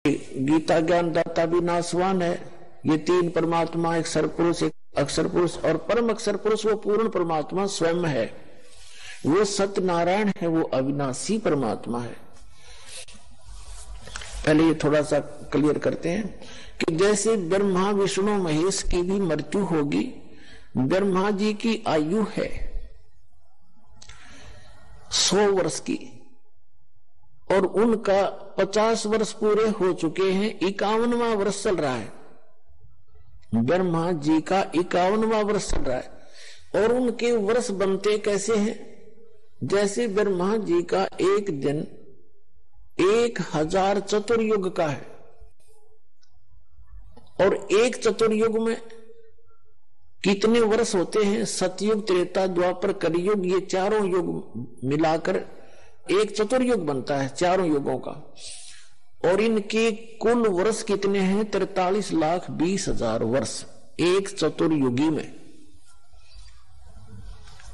गीता ज्ञानदाता भी नासवान है। ये तीन परमात्मा, एक सरपुरुष, एक अक्षर पुरुष और परम अक्षर पुरुष, वो पूर्ण परमात्मा स्वयं है। वो सत्यनारायण है, वो अविनाशी परमात्मा है। पहले ये थोड़ा सा क्लियर करते हैं कि जैसे ब्रह्मा विष्णु महेश की भी मृत्यु होगी, ब्रह्मा जी की आयु है 100 वर्ष की और उनका 50 वर्ष पूरे हो चुके हैं, 51वां वर्ष चल रहा है। ब्रह्मा जी का 51वां वर्ष चल रहा है और उनके वर्ष बनते कैसे हैं? जैसे ब्रह्मा जी का एक दिन 1000 चतुर्युग का है और एक चतुर्युग में कितने वर्ष होते हैं? सतयुग, त्रेता, द्वापर, कलियुग, ये चारों युग मिलाकर एक चतुर्युग बनता है, चारों युगों का। और इनके कुल वर्ष कितने हैं? 43,20,000 वर्ष एक चतुर्युगी में।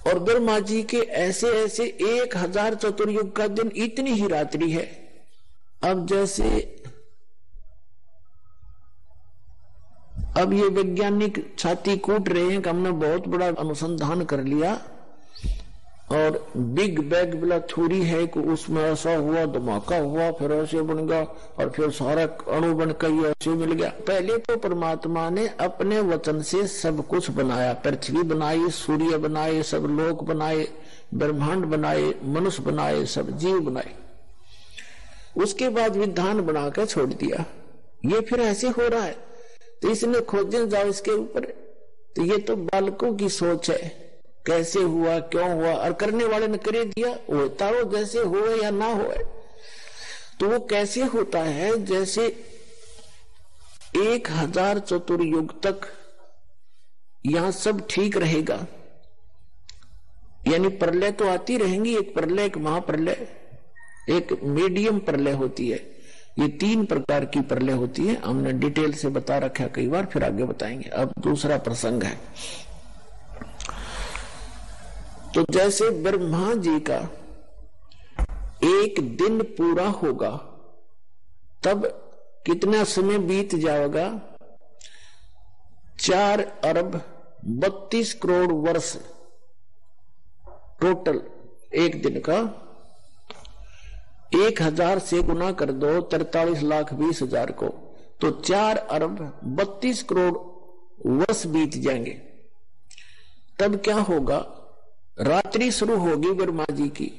और ब्रह्मा जी के ऐसे ऐसे 1000 चतुर्युग का दिन, इतनी ही रात्रि है। अब जैसे अब ये वैज्ञानिक छाती कूट रहे हैं कि हमने बहुत बड़ा अनुसंधान कर लिया और बिग बैंग वाला थ्योरी है कि उसमें ऐसा हुआ, धमाका हुआ, फिर ऐसे बन गया और फिर सारा अणु बनकर ऐसे मिल गया। पहले तो परमात्मा ने अपने वचन से सब कुछ बनाया, पृथ्वी बनाई, सूर्य बनाए, सब लोक बनाए, ब्रह्मांड बनाए, मनुष्य बनाए, सब जीव बनाए। उसके बाद विधान बनाकर छोड़ दिया। ये फिर ऐसे हो रहा है तो इसने खोजने जाओ इसके ऊपर, तो ये तो बालकों की सोच है, कैसे हुआ, क्यों हुआ, और करने वाले ने कर दिया, होता हो जैसे हो या ना हो। तो वो कैसे होता है? जैसे 1000 चतुर्युग तक यहां सब ठीक रहेगा, यानी प्रलय तो आती रहेंगी, एक प्रलय, एक महाप्रलय, एक मीडियम प्रलय होती है। ये 3 प्रकार की प्रलय होती है, हमने डिटेल से बता रखा कई बार, फिर आगे बताएंगे। अब दूसरा प्रसंग है। तो जैसे ब्रह्मा जी का एक दिन पूरा होगा, तब कितना समय बीत जाएगा? 4 अरब 32 करोड़ वर्ष टोटल एक दिन का। 1000 से गुना कर दो 43,20,000 को, तो 4 अरब 32 करोड़ वर्ष बीत जाएंगे। तब क्या होगा? रात्रि शुरू होगी ब्रह्मा जी की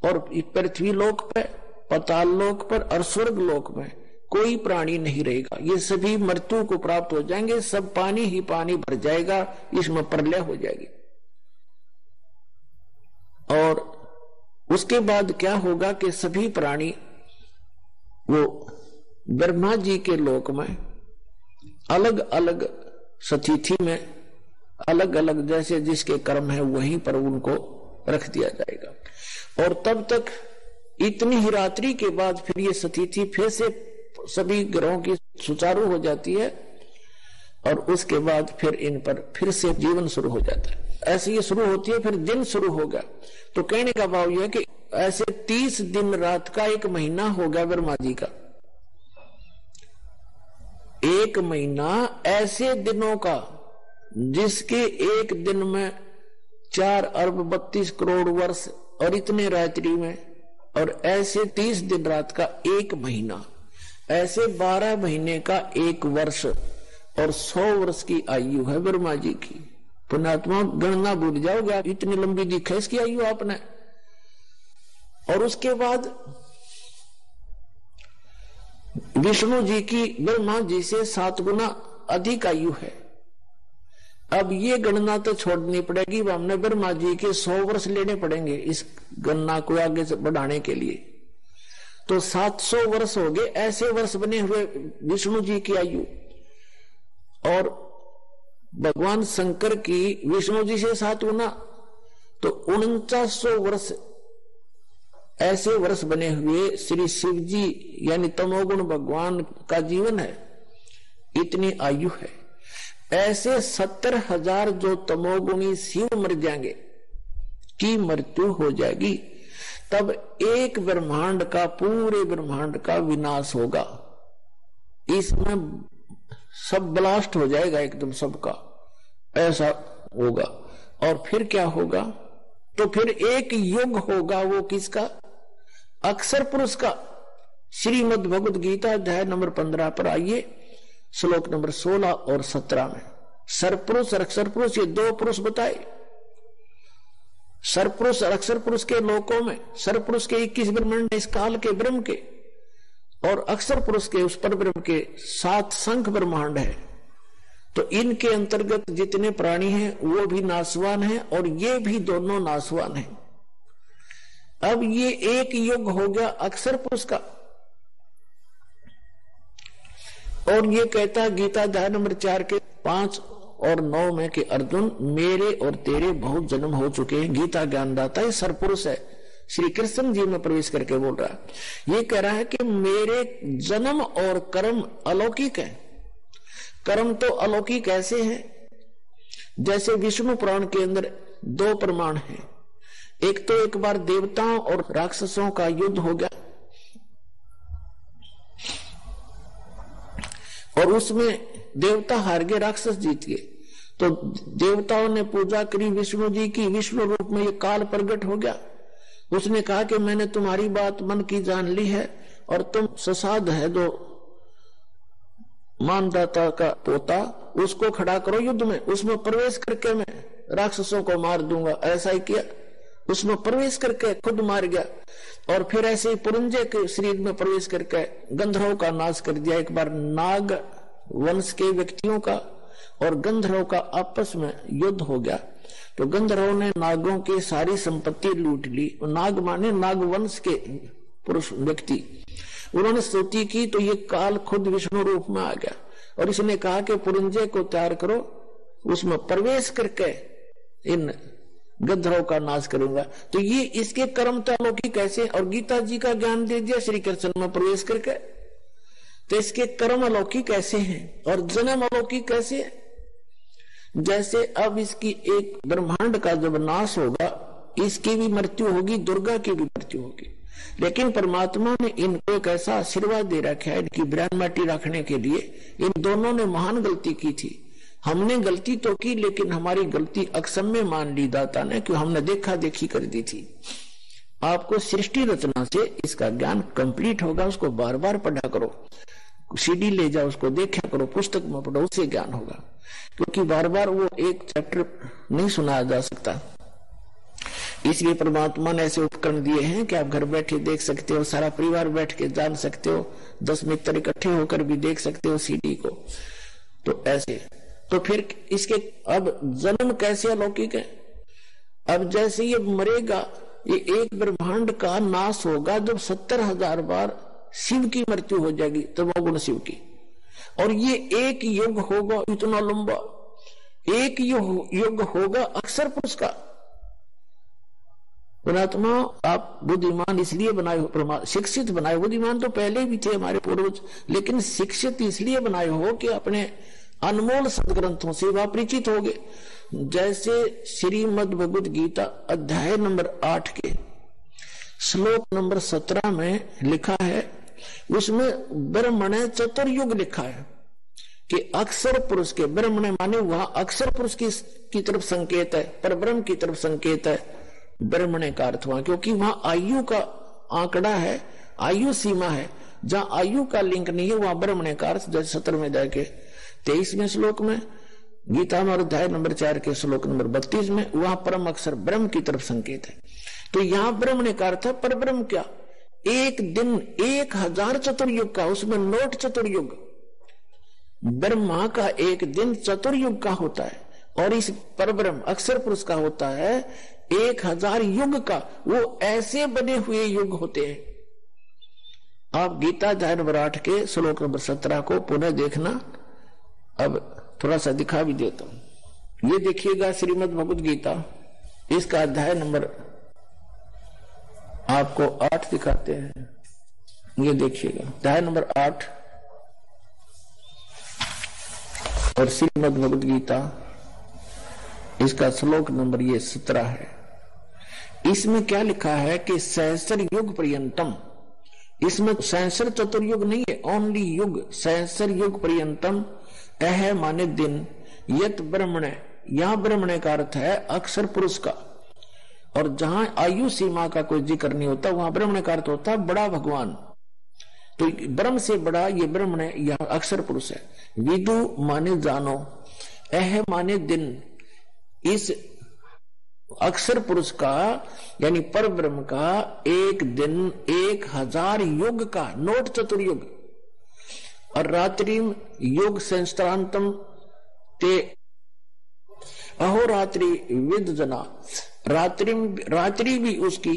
और पृथ्वी लोक पर, पाताल लोक पर और स्वर्ग लोक में कोई प्राणी नहीं रहेगा। ये सभी मृत्यु को प्राप्त हो जाएंगे, सब पानी ही पानी भर जाएगा, इसमें प्रलय हो जाएगी। और उसके बाद क्या होगा कि सभी प्राणी वो ब्रह्मा जी के लोक में अलग अलग स्थिति में, अलग अलग जैसे जिसके कर्म है वहीं पर उनको रख दिया जाएगा। और तब तक इतनी ही रात्रि के बाद फिर ये स्थिति फिर से सभी ग्रहों की सुचारू हो जाती है और उसके बाद फिर इन पर फिर से जीवन शुरू हो जाता है। ऐसे ये शुरू होती है, फिर दिन शुरू होगा। तो कहने का भाव यह कि ऐसे 30 दिन रात का एक महीना हो गया ब्रह्मा जी का। एक महीना ऐसे दिनों का जिसके एक दिन में 4 अरब 32 करोड़ वर्ष और इतने रात्रि में, और ऐसे 30 दिन रात का एक महीना, ऐसे 12 महीने का एक वर्ष और 100 वर्ष की आयु है ब्रह्मा जी की। पुण्यात्मा गणना भूल जाओगे आप, इतनी लंबी दिखा इसकी आयु आपने। और उसके बाद विष्णु जी की ब्रह्मा जी से 7 गुना अधिक आयु है। अब ये गणना तो छोड़नी पड़ेगी, हमने ब्रह्मा जी के 100 वर्ष लेने पड़ेंगे इस गणना को आगे से बढ़ाने के लिए। तो 700 वर्ष हो गए ऐसे वर्ष बने हुए विष्णु जी की आयु। और भगवान शंकर की विष्णु जी से 7 गुना, तो 4900 वर्ष ऐसे वर्ष बने हुए श्री शिव जी यानी तमोगुण भगवान का जीवन है, इतनी आयु है। ऐसे 70,000 जो तमोगुणी शिव मर जाएंगे की मृत्यु हो जाएगी, तब एक ब्रह्मांड का, पूरे ब्रह्मांड का विनाश होगा। इसमें सब ब्लास्ट हो जाएगा एकदम सबका, ऐसा होगा। और फिर क्या होगा, तो फिर एक युग होगा, वो किसका? अक्षर पुरुष का। श्रीमद् भगवद गीता अध्याय नंबर 15 पर आइए, श्लोक नंबर 16 और 17 में सरपुरुष और अक्षर पुरुष, ये दो पुरुष बताए। सरपुरुष और अक्षर पुरुष के लोकों में, सरपुरुष के 21 ब्रह्मांड इस काल के ब्रह्म के, और अक्षर पुरुष के उस पर ब्रह्म के 7 संख ब्रह्मांड है। तो इनके अंतर्गत जितने प्राणी हैं वो भी नाशवान है और ये भी दोनों नाशवान है। अब ये एक युग हो गया अक्षर पुरुष का। और ये कहता गीता अध्याय नंबर 4 के 5 और 9 में कि अर्जुन, मेरे और तेरे बहुत जन्म हो चुके हैं। गीता ज्ञानदाता है, सरपुरुष है, श्री कृष्ण जी में प्रवेश करके बोल रहा है। ये कह रहा है कि मेरे जन्म और कर्म अलौकिक है। कर्म तो अलौकिक ऐसे है जैसे विष्णु पुराण के अंदर 2 प्रमाण है। एक तो एक बार देवताओं और राक्षसों का युद्ध हो गया और उसमें देवता हार गए, राक्षस जीत गए। तो देवताओं ने पूजा करी विष्णु जी की, विष्णु रूप में ये काल प्रकट हो गया। उसने कहा कि मैंने तुम्हारी बात मन की जान ली है और तुम ससाद है दो मानदाता का पोता, उसको खड़ा करो युद्ध में, उसमें प्रवेश करके मैं राक्षसों को मार दूंगा। ऐसा ही किया, उसमें प्रवेश करके खुद मार गया। और फिर ऐसे ही पुरंजय के शरीर में प्रवेश करके गंधर्वों का नाश कर दिया। एक बार नाग वंश के व्यक्तियों का और गंधर्वों का आपस में युद्ध हो गया। तो गंधर्वों ने नागों की सारी संपत्ति लूट ली। नाग माने नाग वंश के पुरुष व्यक्ति, उन्होंने स्तुति की तो ये काल खुद विष्णु रूप में आ गया और इसने कहा कि पुरंजय को तैयार करो, उसमें प्रवेश करके इन गंधर्वों का नाश करूंगा। तो ये इसके कर्म तो अलौकिक कैसे, और गीता जी का ज्ञान दे दिया श्री कृष्ण में प्रवेश करके, तो इसके कर्म अलौकिक कैसे हैं और जन्म अलौकिक कैसे है। जैसे अब इसकी एक ब्रह्मांड का जब नाश होगा, इसकी भी मृत्यु होगी, दुर्गा की भी मृत्यु होगी, लेकिन परमात्मा ने इनको एक ऐसा आशीर्वाद दे रखा है इनकी ब्रह्म माटी रखने के लिए। इन दोनों ने महान गलती की थी। हमने गलती तो की, लेकिन हमारी गलती अक्षम्य मान ली दाता ने, क्यों हमने देखा देखी कर दी थी। आपको सृष्टि रचना से इसका ज्ञान कंप्लीट होगा। उसको बार बार पढ़ा करो, सीडी ले जाओ, उसको देखा करो, पुस्तक में पढ़ो, उससे ज्ञान होगा। क्योंकि बार बार वो एक चैप्टर नहीं सुनाया जा सकता, इसलिए परमात्मा ने ऐसे उपकरण दिए हैं कि आप घर बैठे देख सकते हो, सारा परिवार बैठ के जान सकते हो, 10 मित्र इकट्ठे होकर भी देख सकते हो सीडी को। तो ऐसे, तो फिर इसके अब जन्म कैसे अलौकिक है। अब जैसे ये मरेगा, ये एक ब्रह्मांड का नाश होगा जब 70,000 बार शिव की मृत्यु हो जाएगी, तमोगुण शिव की, और ये एक युग होगा इतना लंबा, एक युग होगा अक्षर पुरुष का। परमात्मा आप बुद्धिमान इसलिए बनाए हो, शिक्षित बनाए। बुद्धिमान तो पहले भी थे हमारे पूर्वज, लेकिन शिक्षित इसलिए बनाए हो कि अपने अनमोल सदग्रंथों से वह परिचित हो गए। जैसे श्रीमद् भगवद गीता अध्याय नंबर 8 के श्लोक नंबर 17 में लिखा है, उसमें ब्रह्मण चतुर्युग लिखा है कि अक्षर पुरुष के, ब्रह्मण माने वहां अक्षर पुरुष की तरफ संकेत है, पर ब्रह्म की तरफ संकेत है। ब्रह्मणे का अर्थ वहां, क्योंकि वहां आयु का आंकड़ा है, आयु सीमा है। जहां आयु का लिंक नहीं है वहां ब्रह्मणे का अर्थ। जैसे 17वें अध्याय के 23वें श्लोक में, गीता में अध्याय नंबर 4 के श्लोक नंबर 32 में, वहां परम अक्षर ब्रह्म की तरफ संकेत है। तो यहां ब्रह्मणे का अर्थ है पर ब्रह्म क्या, एक दिन 1000 चतुर्युग का, उसमें नोट चतुर्युग, ब्रह्मा का एक दिन चतुर्युग का होता है और इस परब्रह्म अक्षर पुरुष का होता है 1000 युग का। वो ऐसे बने हुए युग होते हैं। आप गीता अध्याय नंबर 8 के श्लोक नंबर 17 को पुनः देखना। अब थोड़ा सा दिखा भी देता हूं, ये देखिएगा श्रीमद् भगवद गीता, इसका अध्याय नंबर आपको 8 दिखाते हैं। ये देखिएगा अध्याय नंबर 8 और श्रीमद् भगवद गीता, इसका श्लोक नंबर ये 17 है। इसमें क्या लिखा है कि सहस्र युग पर्यंतम, इसमें सहस्र चतुर्युग नहीं है, ओनली युग, सहस्र युग पर्यंतम। अह माने दिन, यत ब्रह्मणे, यहां ब्रह्मणे का अर्थ है अक्षर पुरुष का, और जहां आयु सीमा का कोई जिक्र नहीं होता वहां ब्रह्मणे का अर्थ होता है बड़ा भगवान। तो ब्रह्म से बड़ा ये ब्रह्मणे, यह अक्षर पुरुष है। विदु माने जानो, अह माने दिन, इस अक्षर पुरुष का यानी पर ब्रह्म का एक दिन 1000 युग का, नोट चतुर्युग। और रात्रि युग संस्त्रांतम ते अहोरात्रि विद जना, रात्रि भी उसकी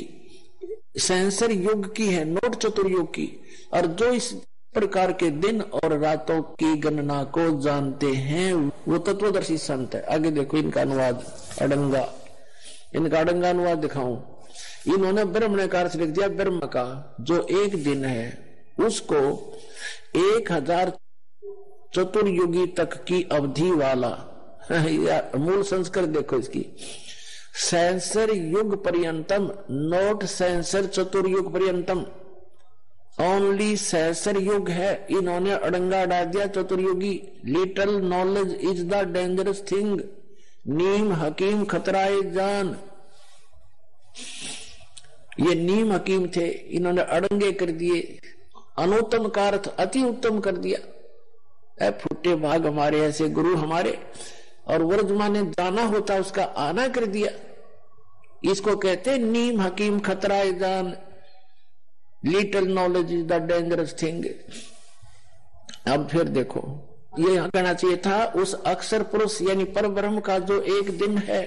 सहस्र युग की है, नोट चतुर्युग की। और जो इस प्रकार के दिन और रातों की गणना को जानते हैं वो तत्वदर्शी संत है। आगे देखो इनका अनुवाद, अडंगा, इनका अडंगा अनुवाद दिखाऊं। इन्होंने ब्रह्मणे का अर्थ लिख दिया, ब्रह्म का जो एक दिन है उसको 1000 चतुर्युगी तक की अवधि वाला मूल संस्कृत देखो इसकी, सहस्र युग पर्यंतम, नोट सहस्र चतुर्युग पर्यंतम, ओनली सहस्र युग है। इन्होंने अड़ंगा डाल दिया चतुर्युगी। Little knowledge is the dangerous thing, नीम हकीम खतराए जान। ये नीम हकीम थे, इन्होंने अड़ंगे कर दिए, अनुत्तम का अर्थ अति उत्तम कर दिया। ऐ फुटे भाग हमारे ऐसे गुरु हमारे, और वर्जमा ने जाना होता उसका आना कर दिया। इसको कहते नीम हकीम खतराए जान, little knowledge is the dangerous thing. अब फिर देखो, ये यहां कहना चाहिए था उस अक्षर पुरुष यानी पर ब्रह्म का जो एक दिन है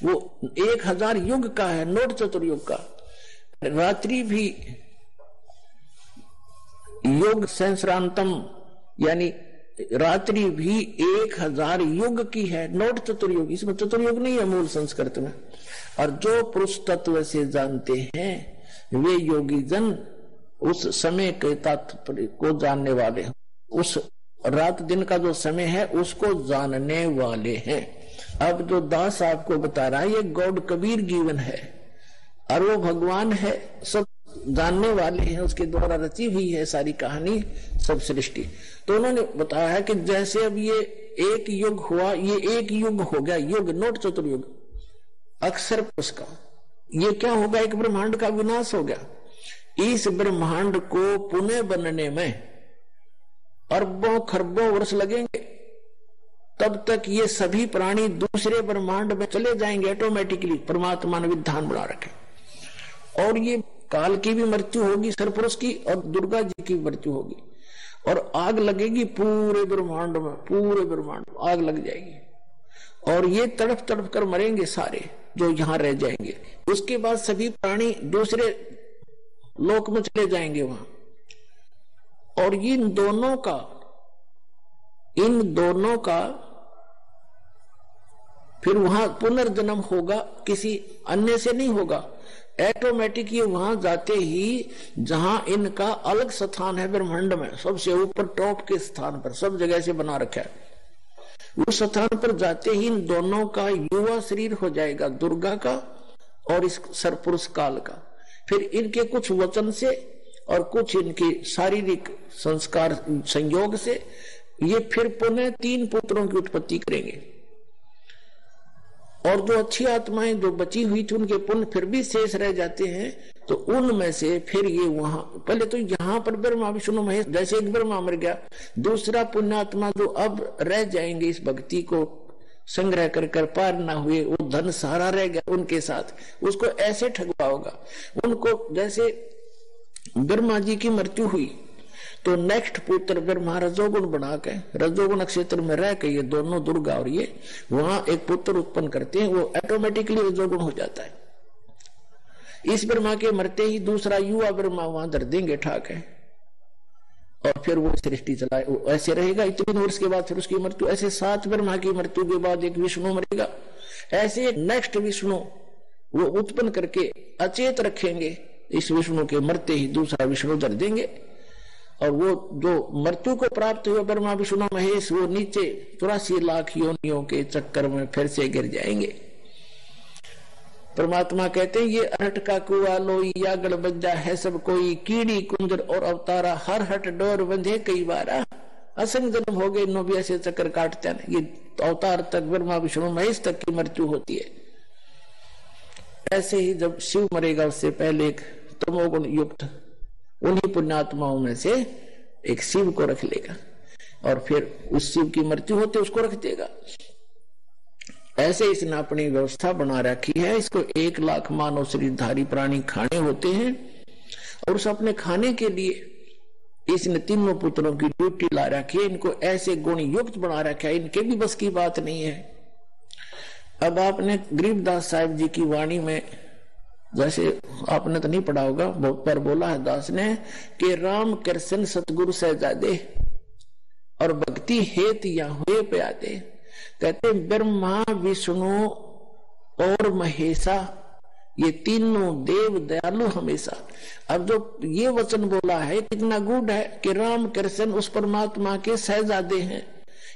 वो 1000 युग का है, नोट चतुर्युग का। रात्रि भी युग सहस्रांतम, यानी रात्रि भी 1000 युग की है, नोट चतुर्युग। इसमें चतुर्युग नहीं है मूल संस्कृत में। और जो पुरुष तत्व से जानते हैं वे योगी जन उस समय के तात्पर्य को जानने वाले हैं, उस रात दिन का जो समय है उसको जानने वाले हैं। अब जो दास आपको बता रहा है ये गॉड कबीर गिवन है, और वो भगवान है, सब जानने वाले हैं, उसके द्वारा रची हुई है सारी कहानी, सब सृष्टि। तो उन्होंने बताया है कि जैसे अब ये एक युग हुआ, ये एक युग हो गया, युग नोट चतुर्युग अक्षर पुरुष का, ये क्या होगा, एक ब्रह्मांड का विनाश हो गया। इस ब्रह्मांड को पुनः बनने में अरबों खरबों वर्ष लगेंगे, तब तक ये सभी प्राणी दूसरे ब्रह्मांड में चले जाएंगे ऑटोमेटिकली, परमात्मा ने विधान बना रखे। और ये काल की भी मृत्यु होगी सरपुरुष की, और दुर्गा जी की मृत्यु होगी, और आग लगेगी पूरे ब्रह्मांड में, पूरे ब्रह्मांड में आग लग जाएगी, और ये तड़प तड़प कर मरेंगे सारे जो यहां रह जाएंगे। उसके बाद सभी प्राणी दूसरे लोक में चले जाएंगे वहां, और इन दोनों का फिर वहां पुनर्जन्म होगा, किसी अन्य से नहीं होगा, ऑटोमेटिक ये वहां जाते ही जहां इनका अलग स्थान है ब्रह्मांड में, सबसे ऊपर टॉप के स्थान पर, सब जगह से बना रखा है, उस स्थान पर जाते ही इन दोनों का युवा शरीर हो जाएगा, दुर्गा का और इस सरपुरुष काल का। फिर इनके कुछ वचन से और कुछ इनके शारीरिक संस्कार संयोग से ये फिर पुनः 3 पुत्रों की उत्पत्ति करेंगे। और जो अच्छी आत्माएं जो बची हुई थी उनके पुण्य फिर भी शेष रह जाते हैं, तो उनमें से फिर ये वहां, पहले तो यहां पर ब्रह्मा विष्णु महेश, जैसे एक ब्रह्मा मर गया, दूसरा पुण्यात्मा जो अब रह जाएंगे इस भक्ति को संग्रह कर पार ना हुए, वो धन सारा रह गया उनके साथ, उसको ऐसे ठगवा होगा उनको। जैसे ब्रह्मा जी की मृत्यु हुई तो नेक्स्ट पुत्र ब्रह्मा रजोगुण बना के, रजोगुण क्षेत्र में रह के, ये दोनों दुर्गा और ये वहां एक पुत्र उत्पन्न करते हैं, वो ऑटोमेटिकली रजोगुण हो जाता है। इस ब्रह्मा के मरते ही दूसरा युवा ब्रह्मा वहां धर देंगे ठाक है, और फिर वो सृष्टि चलाए, वो ऐसे रहेगा। इतने वर्ष के बाद फिर उसकी मृत्यु, ऐसे 7 ब्रह्मा की मृत्यु के बाद एक विष्णु मरेगा, ऐसे नेक्स्ट विष्णु वो उत्पन्न करके अचेत रखेंगे, इस विष्णु के मरते ही दूसरा विष्णु धर देंगे, और वो जो मृत्यु को प्राप्त हुए ब्रह्मा विष्णु महेश वो नीचे 84 लाख योनियों के चक्कर में फिर से गिर जाएंगे। परमात्मा कहते हैं ये अरहट का कुआ लोई या गड़बज्जा है सब कोई, कीड़ी कुंजर और अवतारा, हर हट डोर बंधे कई बारा, असंग जन्म हो गए नो भी ऐसे चक्कर काटते हैं। ये अवतार तक ब्रह्मा विष्णु महेश तक की मृत्यु होती है। ऐसे ही जब शिव मरेगा उससे पहले एक तमोगुण युक्त उन्हीं पुण्यात्माओं में से एक शिव को रख लेगा और फिर उस शिव की मृत्यु होते उसको रख देगा। ऐसे इसने अपनी व्यवस्था बना रखी है। इसको 1 लाख मानव शरीरधारी प्राणी खाने होते हैं और उस अपने खाने के लिए इसने तीनों पुत्रों की ड्यूटी ला रखी है। इनको ऐसे गुण युक्त बना रखा है, इनके भी बस की बात नहीं है। अब आपने गरीबदास साहिब जी की वाणी में, जैसे आपने तो नहीं पढ़ा होगा, पर बोला है दास ने कि राम कृष्ण सतगुरु सहजादे और भक्ति हेत या हुए प्यादे। कहते ब्रह्मा विष्णु और महेशा ये तीनों देव दयालु हमेशा। अब जो ये वचन बोला है कितना गूढ़ है कि राम कृष्ण उस परमात्मा के सहजादे हैं,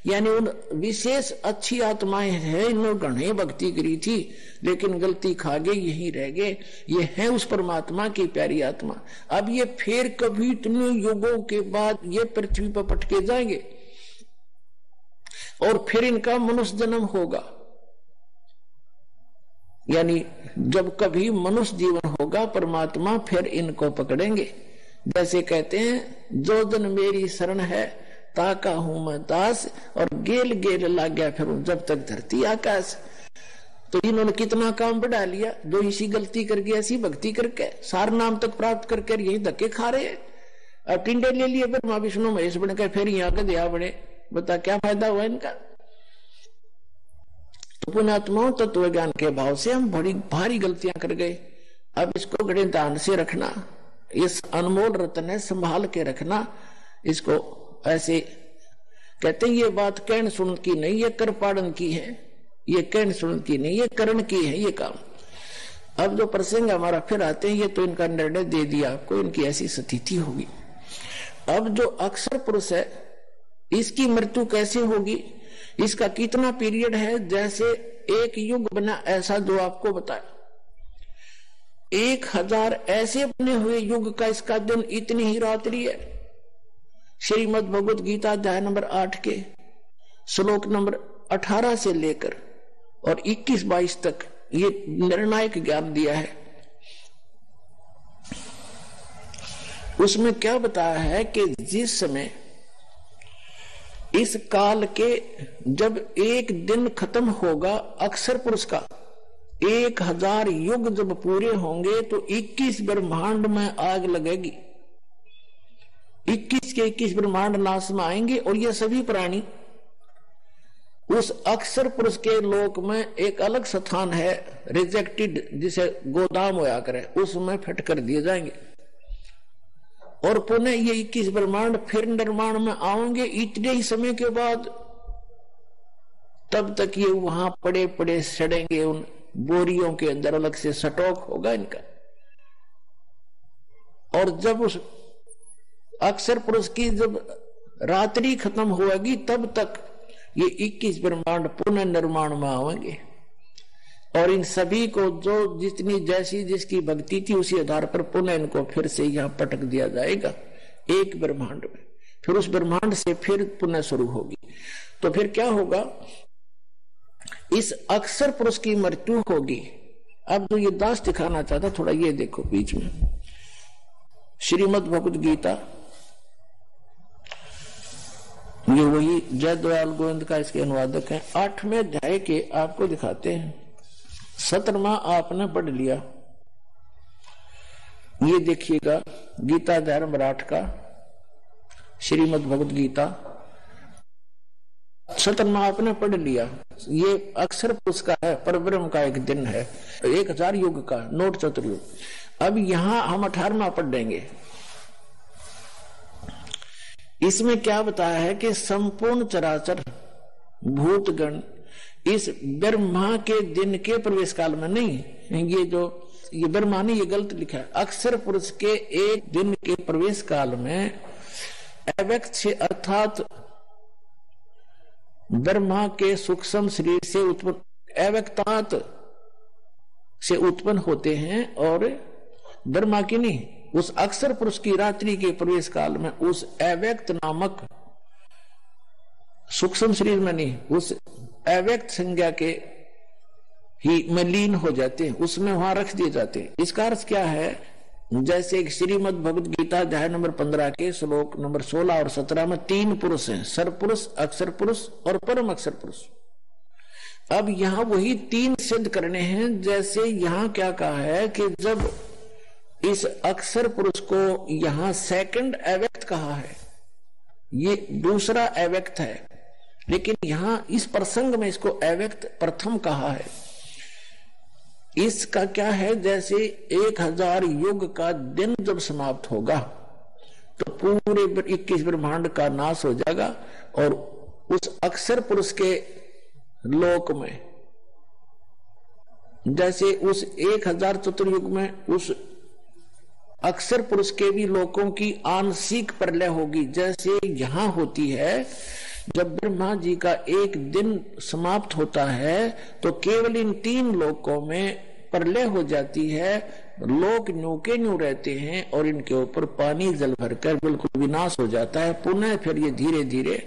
यानी उन विशेष अच्छी आत्माएं हैं। इन्होंने घने भक्ति करी थी लेकिन गलती खा गए, यहीं रह गए। ये है उस परमात्मा की प्यारी आत्मा। अब ये फिर कभी इतने युगों के बाद ये पृथ्वी पर पटके जाएंगे और फिर इनका मनुष्य जन्म होगा। यानी जब कभी मनुष्य जीवन होगा परमात्मा फिर इनको पकड़ेंगे। जैसे कहते हैं जो जन मेरी शरण है ताका हूं मैं दास, और गेल गेल लाग गया फिर जब तक धरती आकाश। तो इन्होंने कितना काम बढ़ा लिया, जो इसी गलती करके ऐसी भक्ति करके सार नाम तक प्राप्त करके यही धक्के खा रहे हैं। अब टिंडे ले लिए ब्रह्मा विष्णु महेश बन गए, फिर यहाँ गया बने। बता क्या फायदा हुआ इनका। तो पुण्यात्माओं तत्व ज्ञान के भाव से हम बड़ी भारी गलतियां कर गए। अब इसको बड़े ध्यान से रखना, इस अनमोल रत्न है संभाल के रखना। इसको ऐसे कहते हैं ये बात कहन सुन की नहीं, ये कर पाड़न की है। ये कहन सुन की नहीं, ये करण की है ये काम। अब जो प्रसंग हमारा फिर आते हैं, ये तो इनका निर्णय दे दिया आपको, इनकी ऐसी स्थिति होगी। अब जो अक्षर पुरुष है इसकी मृत्यु कैसे होगी, इसका कितना पीरियड है, जैसे एक युग बना ऐसा जो आपको बताया। 1000 ऐसे बने हुए युग का इसका दिन इतनी ही रात्रि है। श्रीमद् भगवद गीता अध्याय नंबर 8 के श्लोक नंबर 18 से लेकर और 21-22 तक ये निर्णायक ज्ञान दिया है। उसमें क्या बताया है कि जिस समय इस काल के जब एक दिन खत्म होगा अक्षर पुरुष का, 1000 युग जब पूरे होंगे तो 21 ब्रह्मांड में आग लगेगी। 21 के 21 ब्रह्मांड नाश में आएंगे और ये सभी प्राणी उस अक्षर पुरुष के लोक में एक अलग स्थान है रिजेक्टेड, जिसे गोदाम होया करे, उसमें फिट कर दिए जाएंगे और पुनः ये 21 ब्रह्मांड फिर निर्माण में आएंगे इतने ही समय के बाद। तब तक ये वहां पड़े पड़े सड़ेंगे, उन बोरियों के अंदर अलग से स्टॉक होगा इनका। और जब उस अक्षर पुरुष की जब रात्रि खत्म होगी तब तक ये 21 ब्रह्मांड पुनः निर्माण में आएंगे और इन सभी को जो जितनी जैसी जिसकी भक्ति थी उसी आधार पर पुनः इनको फिर से यहां पटक दिया जाएगा एक ब्रह्मांड में। फिर उस ब्रह्मांड से फिर पुनः शुरू होगी। तो फिर क्या होगा, इस अक्षर पुरुष की मृत्यु होगी। अब जो ये दास दिखाना चाहता थोड़ा ये देखो बीच में, श्रीमद् भगवद गीता, ये वही जयदयाल गोविंद का इसके अनुवादक है। 8वें अध्याय के आपको दिखाते हैं। 17वां आपने पढ़ लिया, ये देखिएगा गीता अध्याय नंबर 8 का श्रीमद् भगवद गीता 17वां आपने पढ़ लिया। ये अक्षर पुरुष का है, परब्रह्म का एक दिन है, 1000 युग का नोट चतुर्युग। अब यहां हम 18वां पढ़ देंगे। इसमें क्या बताया है कि संपूर्ण चराचर भूतगण इस ब्रह्मा के दिन के प्रवेश काल में नहीं, ये ब्रह्मा ने ये गलत लिखा है, अक्षर पुरुष के एक दिन के प्रवेश काल में अव्यक्त अर्थात ब्रह्मा के सूक्ष्म शरीर से उत्पन्न अव्यक्तात् से उत्पन्न होते हैं और ब्रह्मा की नहीं, उस अक्षर पुरुष की रात्रि के प्रवेश काल में उस अव्यक्त नामक सूक्ष्म शरीर में नहीं, उस अव्यक्त संज्ञा के ही में लीन हो जाते हैं, उसमें वहां रख दिए जाते हैं। इसका अर्थ क्या है? जैसे श्रीमद् भगवद गीता अध्याय नंबर 15 के श्लोक नंबर 16 और 17 में 3 पुरुष हैं, सर्वपुरुष, अक्षर पुरुष और परम अक्षर पुरुष। अब यहां वही 3 सिद्ध करने हैं। जैसे यहां क्या कहा है कि जब इस अक्षर पुरुष को यहां सेकंड अव्यक्त कहा है, ये दूसरा अव्यक्त है, लेकिन यहां इस प्रसंग में इसको अव्यक्त प्रथम कहा है। इसका क्या है? जैसे 1000 युग का दिन जब समाप्त होगा तो पूरे 21 ब्रह्मांड का नाश हो जाएगा और उस अक्षर पुरुष के लोक में, जैसे उस 1000 चतुर्युग में उस अक्षर पुरुष के भी लोकों की आंशिक प्रलय होगी, जैसे यहां होती है। जब ब्रह्मा जी का एक दिन समाप्त होता है तो केवल इन 3 लोकों में प्रलय हो जाती है, लोक न्यू के न्यू रहते हैं और इनके ऊपर पानी जल भरकर बिल्कुल विनाश हो जाता है। पुनः फिर ये धीरे धीरे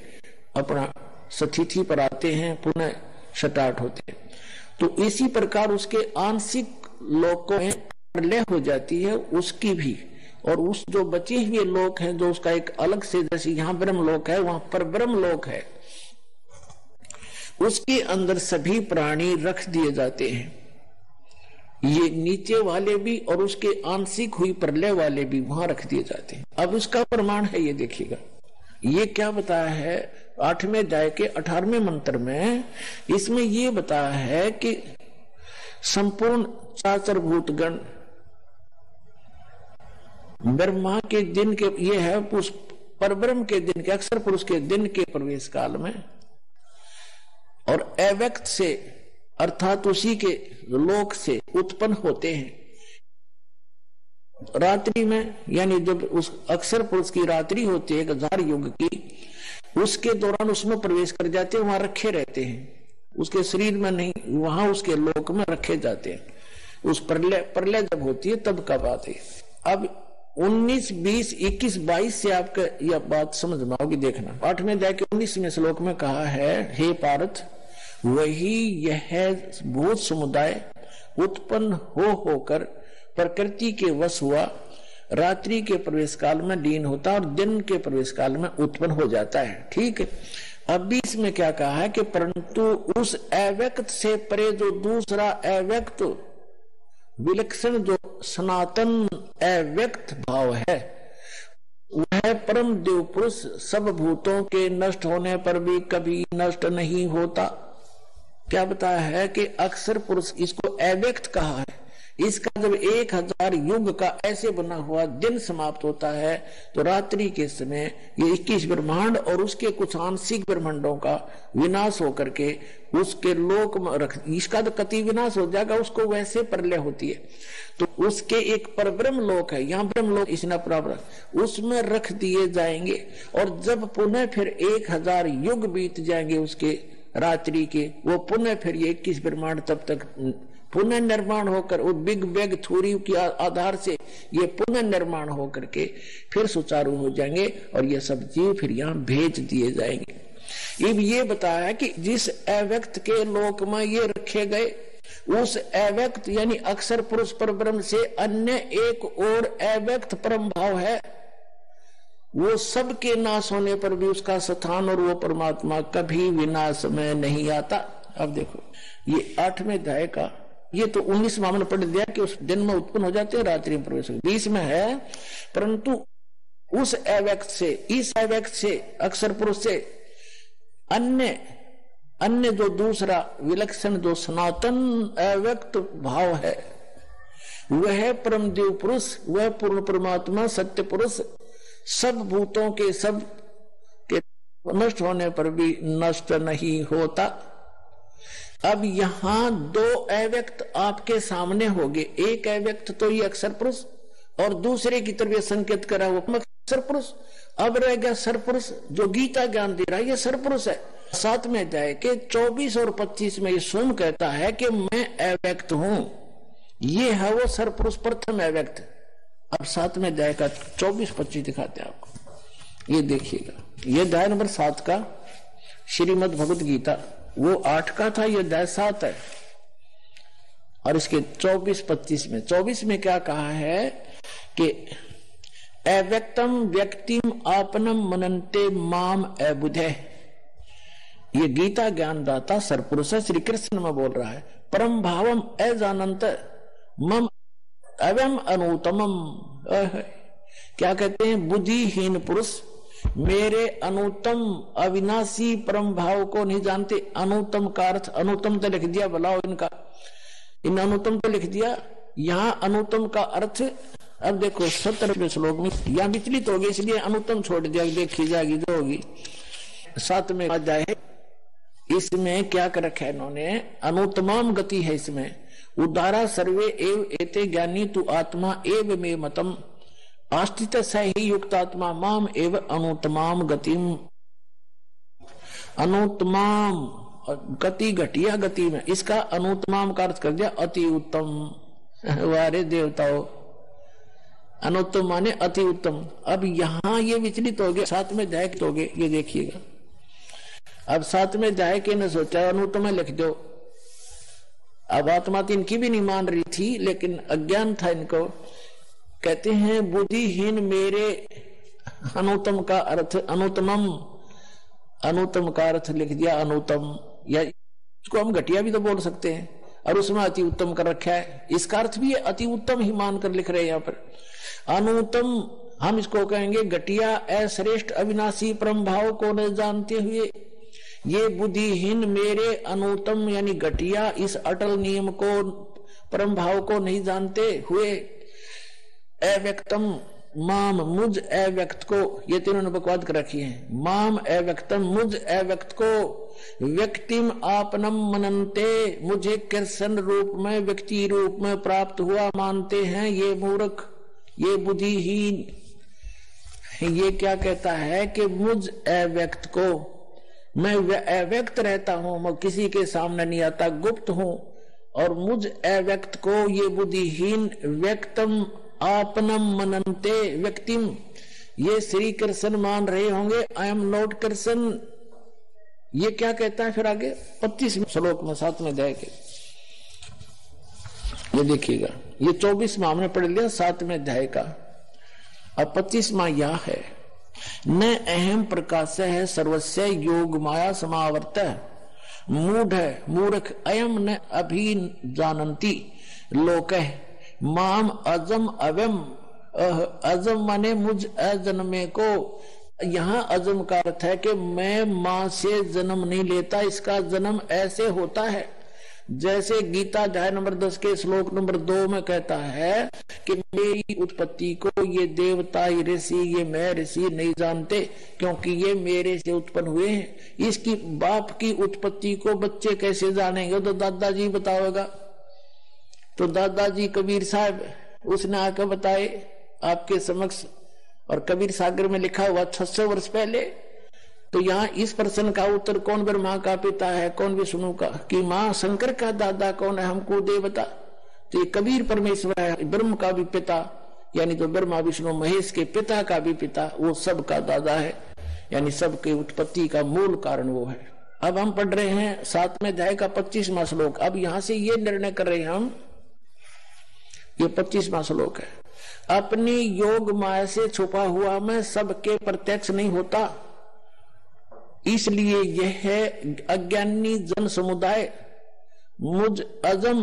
अपना स्थिति पर आते हैं, पुनः स्टार्ट होते हैं। तो इसी प्रकार उसके आंशिक लोकों में प्रलय हो जाती है उसकी भी, और उस जो बचे हुए लोक हैं जो उसका एक अलग से, जैसे यहाँ ब्रह्म लोक है वहां पर ब्रह्म लोक है, उसके अंदर सभी प्राणी रख दिए जाते हैं। ये नीचे वाले भी और उसके आंशिक हुई प्रलय वाले भी वहां रख दिए जाते हैं। अब उसका प्रमाण है, ये देखिएगा, ये क्या बताया है 8वें अध्याय के 18वें मंत्र में। इसमें ये बताया है कि संपूर्ण चाचर भूतगण ब्रह्मा के दिन के, ये है उस परब्रह्म के दिन के, अक्षर पुरुष के दिन के प्रवेश काल में और अव्यक्त से अर्थात उसी के लोक से उत्पन्न होते हैं रात्रि में। यानी जब उस अक्षर पुरुष की रात्रि होती है 1000 युग की, उसके दौरान उसमें प्रवेश कर जाते हैं, वहां रखे रहते हैं, उसके शरीर में नहीं, वहां उसके लोक में रखे जाते हैं। उस प्रलय जब होती है तब का बात है। अब 19, 20, 21, 22 से आपका यह बात समझ में आओगी। देखना 8वें अध्याय के 19वें श्लोक में कहा है, हे पार्थ, वही यह भूत समुदाय उत्पन्न होकर प्रकृति के वश हुआ, रात्रि के प्रवेश काल में लीन होता और दिन के प्रवेश काल में उत्पन्न हो जाता है। ठीक है। अब भी इसमें क्या कहा है कि परंतु उस अव्यक्त से परे जो दूसरा अव्यक्त विलक्षण जो सनातन अव्यक्त भाव है, वह परम देव पुरुष सब भूतों के नष्ट होने पर भी कभी नष्ट नहीं होता। क्या बताया है कि अक्षर पुरुष इसको अव्यक्त कहा है। इसका जब 1000 युग का ऐसे बना हुआ दिन समाप्त होता है तो रात्रि के समय ये 21 ब्रह्मांड और उसके कुछ आंशिक ब्रह्मांडों का विनाश होकर के उसके लोक में रख, इसका तो कति विनाश हो जाएगा, उसको वैसे प्रलय होती है। तो उसके एक परब्रह्म लोक है, यहाँ ब्रह्म लोक इसना प्राप्त, उसमें रख दिए जाएंगे। और जब पुनः फिर 1000 युग बीत जाएंगे उसके रात्रि के, वो पुनः फिर ये 21 ब्रह्मांड तब तक पुनः निर्माण होकर वो बिग बैग थ्योरी के आधार से ये पुनः निर्माण होकर के फिर सुचारू हो जाएंगे और ये सब जीव फिर यहाँ भेज दिए जाएंगे। अब ये बताया कि जिस अव्यक्त के लोक में ये रखे गए, उस अव्यक्त यानी अक्षर पुरुष परब्रह्म से अन्य एक और अव्यक्त परम भाव है, वो सबके नाश होने पर भी उसका स्थान और वो परमात्मा कभी विनाश में नहीं आता। अब देखो ये 8वें अध्याय का ये तो 19 मामला पढ़ दिया कि उस दिन में उत्पन्न हो जाते हैं, रात्रि में प्रवेश होते। 20 में है परंतु उस अव्यक्त से, इस अव्यक्त से, अक्षर पुरुष से अन्य जो दूसरा विलक्षण जो सनातन अव्यक्त भाव है, वह परम देव पुरुष, वह पूर्ण परमात्मा सत्य पुरुष सब भूतों के सब के नष्ट होने पर भी नष्ट नहीं होता। अब यहां 2 अव्यक्त आपके सामने होंगे, एक अव्यक्त तो ये अक्षर पुरुष और दूसरे की तरफ संकेत करा वो अक्षर पुरुष। अब रह गया सरपुरुष जो गीता ज्ञान दे रहा है, ये सरपुरुष है। 7वें अध्याय के 24 और 25 में ये स्वयं कहता है कि मैं अव्यक्त हूं, ये है वो सरपुरुष प्रथम अव्यक्त। अब 7वें अध्याय का 24-25 दिखाते हैं आपको, ये देखिएगा। ये अध्याय नंबर 7 का श्रीमद् भगवत गीता, वो 8 का था, ये अध्याय 7 है। और इसके 24-25 में 24 में क्या कहा है कि अव्यक्तम व्यक्तिम आपनम मनन्ते माम अबुधे। ये गीता ज्ञानदाता सरपुरुष श्री कृष्ण में बोल रहा है। परम भावम अजानंत मम अवम अनुतमम। क्या कहते हैं? बुद्धिहीन पुरुष मेरे अनुतम अविनाशी परम भाव को नहीं जानते। अनुतम का अर्थ, अनुतम तो लिख दिया, बुलाओ इनका, इन अनुतम तो लिख दिया। यहां अनुतम का अर्थ, अब देखो 17वें श्लोक में यहां विचलित हो गई, इसलिए अनुतम छोड़ दिया, देखी जाएगी जो होगी। 7वें अध्याय है, इसमें क्या कर रखा है इन्होंने? अनुतमाम गति है इसमें। उदारा सर्वे एव एते ज्ञानी तु आत्मा एव मे मतम आस्थित सही युक्त आत्मा माम एव अनुतमाम गतिम। अनुतमाम गति, घटिया गति में, इसका अनुतमाम का अर्थ कर दिया अति उत्तम। वारे देवताओं, अनुत्तम माने अति उत्तम। अब यहां ये विचलित हो गए, 7वें अध्याय हो गए, ये देखिएगा। अब 7वें अध्याय के ने सोचा अनुत्तम लिख दो। अब आत्मा तो इनकी भी नहीं मान रही थी, लेकिन अज्ञान था इनको। कहते हैं बुद्धिहीन मेरे, अनुतम का अर्थ अनुतमम, अनुतम का अर्थ लिख दिया अनुतम, या इसको हम घटिया भी तो बोल सकते हैं, और उसमें अति उत्तम कर रखा है। इसका अर्थ भी अति उत्तम ही मानकर लिख रहे हैं यहाँ पर। अनुतम हम इसको कहेंगे घटिया, अश्रेष्ठ, अविनाशी परम भाव को न जानते हुए ये बुद्धिहीन मेरे अनुतम यानी घटिया इस अटल नियम को, परम भाव को नहीं जानते हुए अव्यक्तम माम, मुझ अव्यक्त को, ये तीनों ने बकवाद कर रखी है। माम अव्यक्तम, मुझ अव्यक्त को, व्यक्तिम आपनम मनन्ते, मुझे कृष्ण रूप में, व्यक्ति रूप में प्राप्त हुआ मानते हैं ये मूर्ख, ये बुद्धिहीन। ये क्या कहता है कि मुझ अव्यक्त को, मैं अव्यक्त रहता हूं, मैं किसी के सामने नहीं आता, गुप्त हूं, और मुझ अव्यक्त को ये बुद्धिहीन व्यक्तम आपनम मनन्ते व्यक्तिम, ये श्री कृष्ण मान रहे होंगे, आई एम लॉर्ड कृष्ण। ये क्या कहता है फिर आगे 25वें श्लोक में 7वें अध्याय के, ये देखिएगा। ये 24वां हमने पढ़ लिया 7वें अध्याय का। अब 25वां यह है, न अहम प्रकाश है सर्वस्य योग माया समावर्त मूढ़ मूर्ख अयम न अभी जानन्ति लोक माम अजम अवम। अजम माने मुझ अजन्मे को। यहाँ अजम का अर्थ है कि मैं मां से जन्म नहीं लेता, इसका जन्म ऐसे होता है जैसे गीता अध्याय नंबर 10 के श्लोक नंबर 2 में कहता है कि मेरी उत्पत्ति को ये देवता, ये ऋषि, ये मैं ऋषि नहीं जानते, क्योंकि ये मेरे से उत्पन्न हुए हैं। इसकी बाप की उत्पत्ति को बच्चे कैसे जानेंगे? तो दादाजी बताओगा। तो दादाजी कबीर साहब, उसने आकर बताए आपके समक्ष, और कबीर सागर में लिखा हुआ 600 वर्ष पहले। तो यहाँ इस प्रश्न का उत्तर कौन ब्रह्मा का पिता है, कौन विष्णु का, कि मां शंकर का दादा कौन है, हमको दे बता। तो ये कबीर परमेश्वर है, ब्रह्म का भी पिता, यानी तो ब्रह्मा विष्णु महेश के पिता का भी पिता, वो सब का दादा है, यानी सबके उत्पत्ति का मूल कारण वो है। अब हम पढ़ रहे हैं 7वें अध्याय का 25वां श्लोक। अब यहां से ये निर्णय कर रहे हैं हम, ये 25वां श्लोक है, अपनी योग माया से छुपा हुआ मैं सबके प्रत्यक्ष नहीं होता, इसलिए यह है अज्ञानी जन समुदाय मुझ अजम,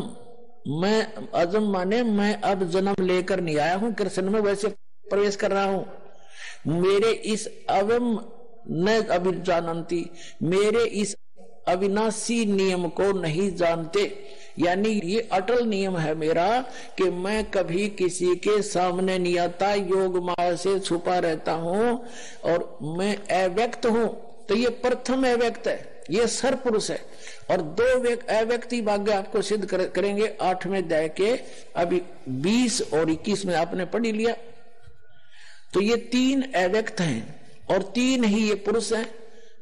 मैं अजम माने मैं अब जन्म लेकर नहीं आया हूं कृष्ण में, वैसे प्रवेश कर रहा हूं। मेरे इस अवम न अभिजानंती, मेरे इस अविनाशी नियम को नहीं जानते, यानी ये अटल नियम है मेरा कि मैं कभी किसी के सामने नहीं आता, योग माया से छुपा रहता हूं और मैं अव्यक्त हूं। तो ये प्रथम अव्यक्त है, ये सरपुरुष है। और 2 अव्यक्ति भाग्य आपको सिद्ध करेंगे 8वें अध्याय के अभी 20 और 21 में आपने पढ़ लिया। तो ये 3 अव्यक्त हैं और 3 ही ये पुरुष हैं।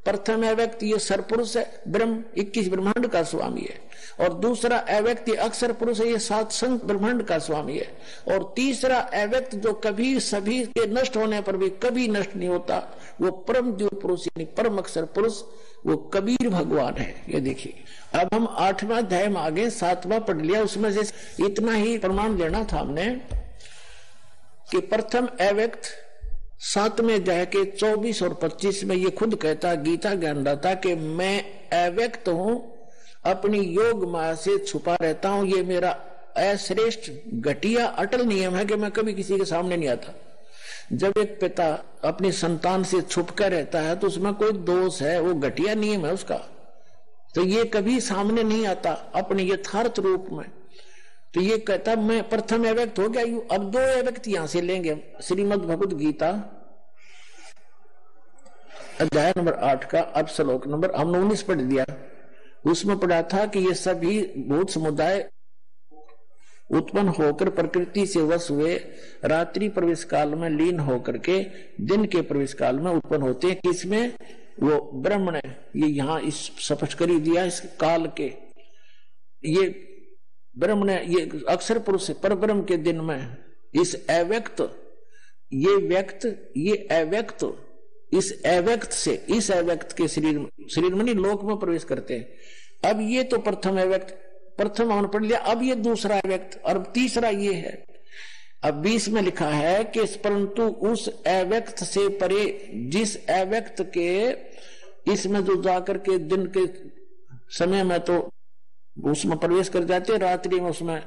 प्रथम अव्यक्त ये सरपुरुष है, ब्रह्म 21 ब्रह्मांड का स्वामी है, और दूसरा अव्यक्त ये अक्षर पुरुष है, ये 7 संत ब्रह्मांड का स्वामी है, और तीसरा अव्यक्त जो कभी सभी के नष्ट होने पर भी कभी नष्ट नहीं होता, वो परम द्वीप पुरुष यानी परम अक्षर पुरुष, वो कबीर भगवान है। ये देखिए, अब हम 8वां अध्याय में आगे 7वां पढ़ लिया, उसमें से इतना ही प्रमाण लेना था हमने कि प्रथम अव्यक्त 7वें अध्याय के 24 और 25 में ये खुद कहता, गीता ज्ञानदाता, कि मैं अव्यक्त हूं, अपनी योग माया से छुपा रहता हूं, ये मेरा अश्रेष्ठ घटिया अटल नियम है कि मैं कभी किसी के सामने नहीं आता। जब एक पिता अपनी संतान से छुप कर रहता है तो उसमें कोई दोष है, वो घटिया नियम है उसका, तो ये कभी सामने नहीं आता अपने यथार्थ रूप में। तो ये कहता मैं प्रथम अव्यक्त हो गया। अब 2 अव्यक्त यहां से लेंगे। श्रीमद् भगवद गीता अध्याय नंबर 8 का अब श्लोक नंबर हमने 19 पढ़ दिया। उसमें पढ़ा था कि ये सभी भूत समुदाय उत्पन्न होकर प्रकृति से वश हुए, रात्रि प्रवेश काल में लीन होकर के दिन के प्रवेश काल में उत्पन्न होते हैं। किसमें? वो ब्रह्म ने ये यहाँ इस स्पष्ट कर दिया, इस काल के ये ब्रह्म ने, ये अक्षर पुरुष पर ब्रह्म के दिन में इस अव्यक्त, ये व्यक्त, ये अव्यक्त, इस अव्यक्त से, इस अव्यक्त के शरीर में लोक में प्रवेश करते हैं। अब ये तो प्रथम अव्यक्त, प्रथम हमने पढ़ लिया। अब ये दूसरा अव्यक्त और तीसरा ये है। अब 20 में लिखा है कि परंतु उस अव्यक्त से परे, जिस अव्यक्त के इसमें जो जाकर के दिन के समय में तो उसमें प्रवेश कर जाते हैं, रात्रि में उसमें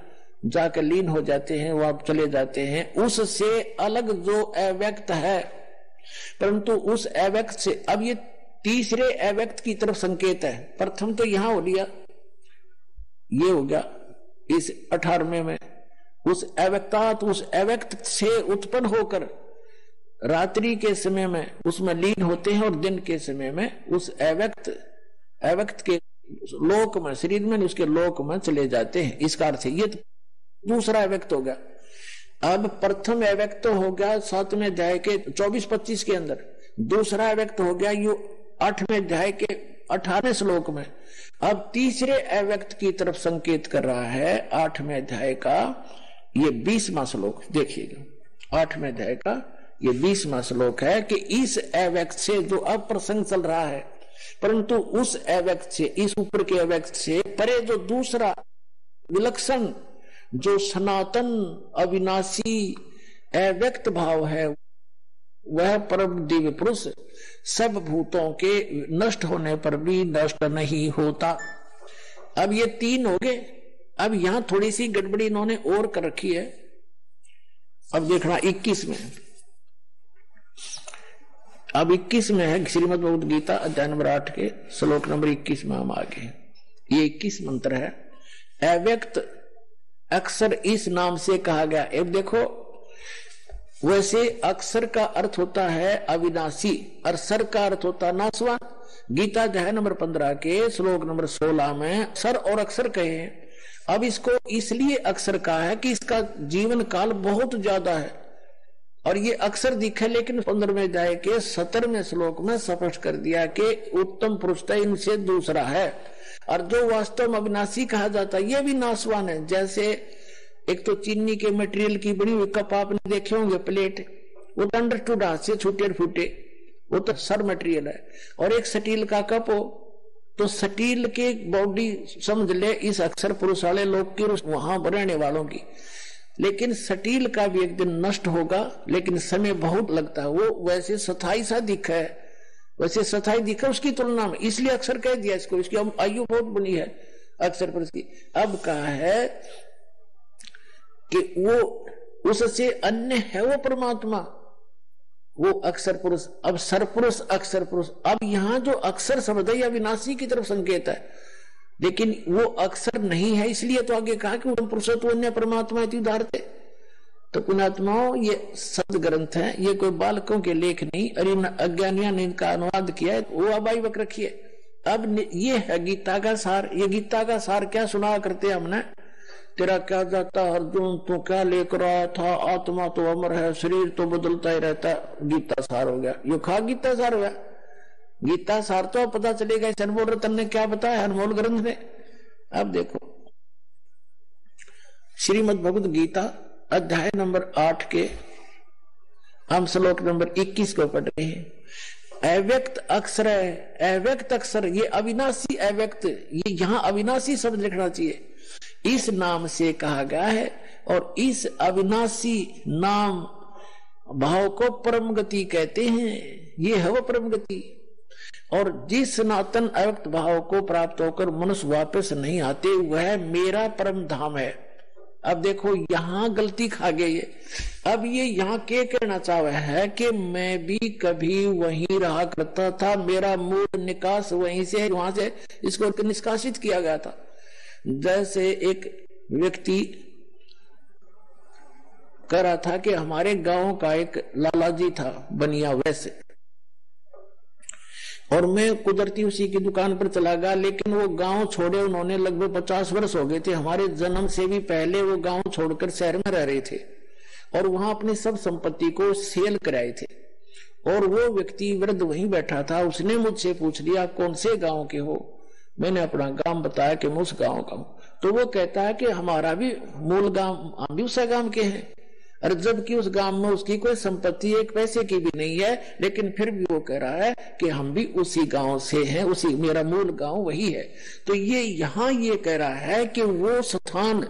जाकर लीन हो जाते हैं, वहां चले जाते हैं, उससे अलग जो अव्यक्त है, परंतु उस अव्यक्त से, अब ये तीसरे अव्यक्त की तरफ संकेत है। प्रथम तो यहां हो लिया, ये हो गया इस 18वें में, उस अव्यक्तात्, उस अव्यक्त से उत्पन्न होकर रात्रि के समय में उसमें लीन होते हैं और दिन के समय में उस अव्यक्त के लोक में, शरीर में उसके लोक में चले जाते हैं। इसका अर्थ है ये तो दूसरा अव्यक्त हो गया। अब प्रथम अव्यक्त हो गया 7वें अध्याय के 24-25 के अंदर, दूसरा अव्यक्त हो गया ये 8वें अध्याय के 18वें श्लोक में। अब तीसरे अव्यक्त की तरफ संकेत कर रहा है 8वें अध्याय का ये 20वां श्लोक। देखिएगा 8वें अध्याय का ये 20वां श्लोक है कि इस अव्यक्त से जो अब प्रसंग चल रहा है, परंतु उस अव्यक्त से, इस ऊपर के अव्यक्त से परे जो दूसरा विलक्षण, जो सनातन अविनाशी अव्यक्त भाव है, वह परम दिव्य पुरुष सब भूतों के नष्ट होने पर भी नष्ट नहीं होता। अब ये 3 हो गए। अब यहां थोड़ी सी गड़बड़ी इन्होंने और कर रखी है। अब देखना 21 में, अब 21 में है श्रीमद् भगवद गीता अध्याय नंबर 8 के श्लोक नंबर 21 में हम आगे। ये 21 मंत्र है। अव्यक्त अक्षर इस नाम से कहा गया। अब देखो, वैसे अक्षर का अर्थ होता है अविनाशी और सर का अर्थ होता है नाशवान। गीता अध्याय नंबर 15 के श्लोक नंबर 16 में सर और अक्षर कहे हैं। अब इसको इसलिए अक्षर कहा है कि इसका जीवन काल बहुत ज्यादा है और ये अक्षर दिखे, लेकिन 15वें अध्याय के 17वें श्लोक में स्पष्ट कर दिया कि उत्तम पुरुष इनसे दूसरा है। और जो वास्तव में अविनाशी कहा जाता है ये भी नाशवान है। जैसे एक तो चीनी के मटेरियल की बनी हुई कप आपने देखे होंगे, प्लेट, वो अंडरस्टूड हाथ से छूटे फूटे, वो तो सर मटेरियल है। और एक स्टील का कप हो तो स्टील के बॉडी समझ ले इस अक्षर पुरुष वाले लोग की, वहां रहने वालों की। लेकिन स्टील का भी एक दिन नष्ट होगा, लेकिन समय बहुत लगता है। वो वैसे स्थायी सा दिखा है, वैसे स्थायी दिखा उसकी तुलना में, इसलिए अक्षर कह दिया इसको। इसकी आयु बहुत बनी है अक्षर पुरुष की। अब कहा है कि वो उससे अन्य है वो परमात्मा, वो अक्षर पुरुष। अब सरपुरुष अक्षर पुरुष, अब यहां जो अक्षर शब्द है या विनाशी की तरफ संकेत है, लेकिन वो अक्षर नहीं है, इसलिए तो आगे कहा कि पुरुष तो अन्य परमात्मा उदाहरते। तो पुण्यात्माओं, ये सद ग्रंथ है, ये कोई बालकों के लेख नहीं। और इन अज्ञानियों ने इनका अनुवाद किया है, वो अबाई वक रखिए। अब ये है गीता का सार। ये गीता का सार क्या सुना करते हमने, तेरा क्या जाता अर्जुन, तू क्या लेकर आया था, आत्मा तो अमर है, शरीर तो बदलता ही रहता है, गीता सार हो गया। यो खा गीता सार हो गया। गीता सार तो पता चलेगा इस अनमोल रतन ने क्या बताया अनमोल ग्रंथ में। अब देखो श्रीमद् भगवद गीता अध्याय नंबर 8 के हम श्लोक नंबर 21 को पढ़ रहे हैं। अव्यक्त अक्षर है, अव्यक्त अक्षर, ये अविनाशी अव्यक्त, ये यहां अविनाशी शब्द लिखना चाहिए, इस नाम से कहा गया है। और इस अविनाशी नाम भाव को परम गति कहते हैं, ये है वो परम गति। और जिस सनातन अव्यक्त भाव को प्राप्त होकर मनुष्य वापस नहीं आते वह मेरा परम धाम है। अब देखो यहां गलती खा गई है। अब ये यहाँ क्या कहना चाह रहा है कि मैं भी कभी वहीं रहा करता था, मेरा मूल निकास वहीं से, वहां से इसको निष्कासित किया गया था। जैसे एक व्यक्ति कह रहा था कि हमारे गांव का एक लाला जी था बनिया वैसे, और मैं कुदरती उसी की दुकान पर चला गया, लेकिन वो गांव छोड़े उन्होंने लगभग 50 वर्ष हो गए थे। हमारे जन्म से भी पहले वो गांव छोड़कर शहर में रह रहे थे और वहां अपनी सब संपत्ति को सेल कराए थे। और वो व्यक्ति वृद्ध वहीं बैठा था, उसने मुझसे पूछ लिया आप कौन से गांव के हो। मैंने अपना गांव बताया कि मैं उस गांव का हूं। तो वो कहता है कि हमारा भी मूल गांव, हम भी उस गांव के हैं। और जबकि उस गांव में उसकी कोई संपत्ति एक पैसे की भी नहीं है, लेकिन फिर भी वो कह रहा है कि हम भी उसी गांव से हैं, उसी मेरा मूल गांव वही है। तो ये यहां ये कह रहा है कि वो स्थान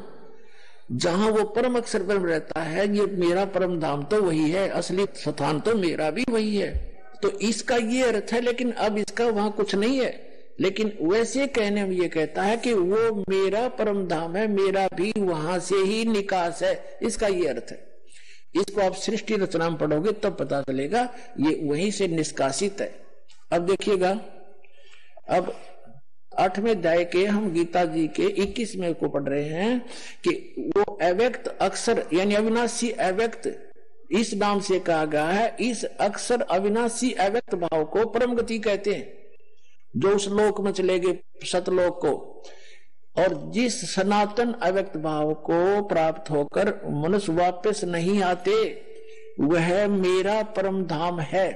जहां वो परम अक्षर ब्रह्म रहता है, ये मेरा परम धाम तो वही है, असली स्थान तो मेरा भी वही है। तो इसका ये अर्थ है, लेकिन अब इसका वहां कुछ नहीं है। लेकिन वैसे कहने में ये कहता है कि वो मेरा परम धाम है, मेरा भी वहां से ही निकास है, इसका ये अर्थ है। इसको आप सृष्टि रचना में पढ़ोगे तब पता चलेगा ये वहीं से निष्कासित है। अब देखिएगा, अब 8वें अध्याय के हम गीता जी के 21वें को पढ़ रहे हैं कि वो अव्यक्त अक्षर यानी अविनाशी अव्यक्त इस नाम से कहा गया है। इस अक्षर अविनाशी अव्यक्त भाव को परम गति कहते हैं, जो उस लोक में चले गए सतलोक को। और जिस सनातन अव्यक्त भाव को प्राप्त होकर मनुष्य वापस नहीं आते वह मेरा परम धाम है।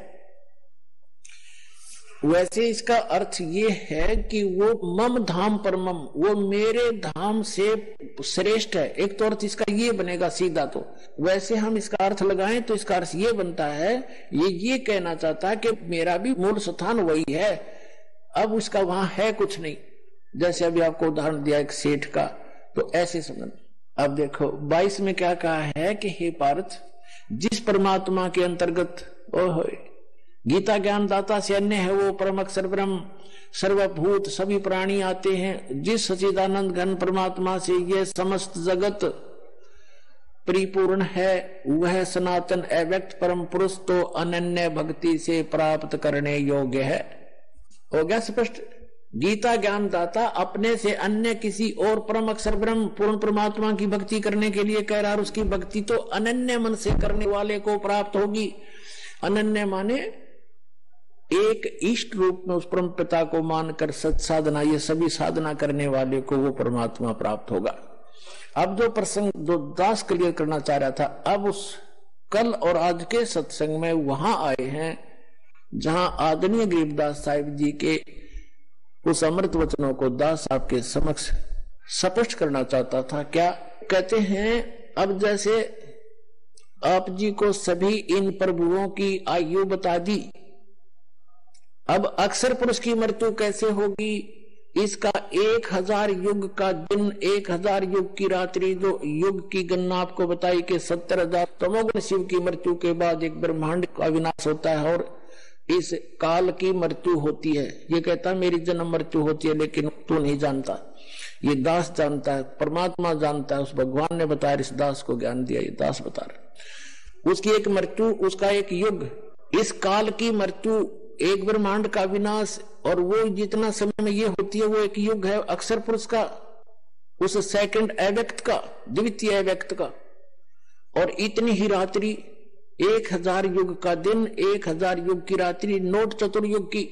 वैसे इसका अर्थ ये है कि वो मम धाम परमम, वो मेरे धाम से श्रेष्ठ है। एक तो अर्थ इसका ये बनेगा सीधा। तो वैसे हम इसका अर्थ लगाएं तो इसका अर्थ ये बनता है, ये कहना चाहता है कि मेरा भी मूल स्थान वही है, अब उसका वहां है कुछ नहीं। जैसे अभी आपको उदाहरण दिया एक सेठ का, तो ऐसे समझ। अब देखो 22 में क्या कहा है कि हे पार्थ, जिस परमात्मा के अंतर्गत ओहो गीता ज्ञान दाता से अन्य है वो परम अक्षर ब्रह्म सर्वभूत सभी प्राणी आते हैं, जिस सच्चिदानंद घन परमात्मा से यह समस्त जगत परिपूर्ण है वह सनातन अव्यक्त परम पुरुष तो अनन्य भक्ति से प्राप्त करने योग्य है। हो गया स्पष्ट। गीता ज्ञान दाता अपने से अन्य किसी और परम अक्षर ब्रह्म पूर्ण परमात्मा की भक्ति करने के लिए कह रहा है। उसकी भक्ति तो अनन्य मन से करने वाले को प्राप्त होगी। अनन्य माने एक इष्ट रूप में उस परम पिता को मानकर सत साधना, ये सभी साधना करने वाले को वो परमात्मा प्राप्त होगा। अब जो प्रसंग जो दास क्लियर करना चाह रहा था, अब उस कल और आज के सत्संग में वहां आए हैं जहां आदरणीय गरीबदास साहिब जी के उस अमृत वचनों को दास साहब के समक्ष स्पष्ट करना चाहता था। क्या कहते हैं, अब जैसे आप जी को सभी इन प्रभुओं की आयु बता दी, अब अक्षर पुरुष की मृत्यु कैसे होगी, इसका 1000 युग का दिन, 1000 युग की रात्रि, जो युग की गणना आपको बताई कि 70,000 तमोगुण शिव की मृत्यु के बाद एक ब्रह्मांड का विनाश होता है और इस काल की मृत्यु होती है। ये कहता मेरी जन्म मृत्यु होती है, लेकिन तू नहीं जानता, ये दास जानता है, परमात्मा जानता है। उस भगवान ने बताया, इस दास को ज्ञान दिया, ये दास बता रहा। उसकी एक मृत्यु, उसका एक युग, इस काल की मृत्यु, एक ब्रह्मांड का विनाश, और वो जितना समय में ये होती है वो एक युग है अक्षर पुरुष का, उस सेकंड अव्यक्त का, द्वितीय अव्यक्त का। और इतनी ही रात्रि, 1000 युग का दिन, 1000 युग की रात्रि, नोट चतुर्युग की।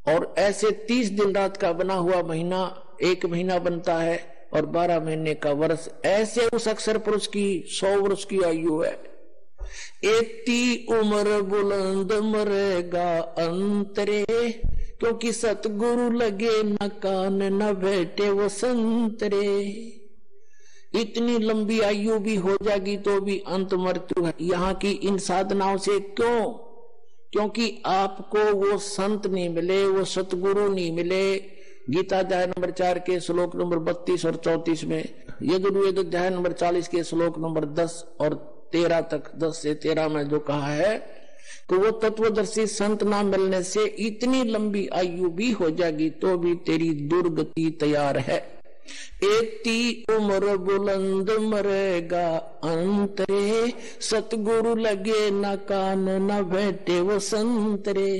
और ऐसे 30 दिन रात का बना हुआ महीना, एक महीना बनता है, और 12 महीने का वर्ष। ऐसे उस अक्षर पुरुष की 100 वर्ष की आयु है। एती उम्र बुलंद मरेगा अंतरे, क्योंकि सतगुरु लगे न कान न बैठे वो संतरे। इतनी लंबी आयु भी हो जाएगी तो भी अंत मृत्यु है। यहाँ की इन साधनाओं से क्यों? क्योंकि आपको वो संत नहीं मिले, वो सतगुरु नहीं मिले। गीता अध्याय नंबर 4 के श्लोक नंबर 32 और 34 में, यजुर्वेद अध्याय नंबर 40 के श्लोक नंबर 10 और 13 तक, 10 से 13 में जो कहा है कि वो तत्वदर्शी संत ना मिलने से इतनी लंबी आयु भी हो जाएगी तो भी तेरी दुर्गति तैयार है। एती उम्र बुलंद मरेगा अंतरे, सतगुरु लगे न कान न बैठे वो संतरे।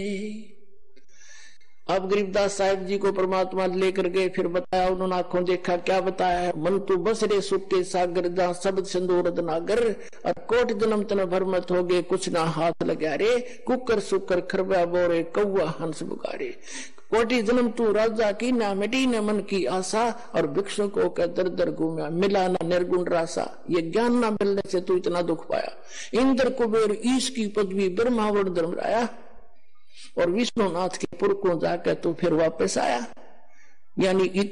अब गरीबदास साहिब जी को परमात्मा लेकर गए, फिर बताया उन्होंने आंखों देखा, क्या बताया है? मन तू बस रे सुख के सागर, जहाँ शब्द सिंदूरद नागर, और कोट जन्म तन भर मत हो गए, कुछ ना हाथ लगा रे, कुकर सुकर खरबा बोरे कौआ हंस बुगारे। कोटि जन्म तू राजा की ना मिटी न मन की आशा, और भिक्षुकों का दर दर घूमा मिला ना निर्गुण रासा। ये ज्ञान ना मिलने से तू इतना दुख पाया। इंद्र कुबेर ईश की पदवी ब्रह्मावण धर्मराया, और विष्णुनाथ के पुर को जाकर तो फिर वापस आया। यानी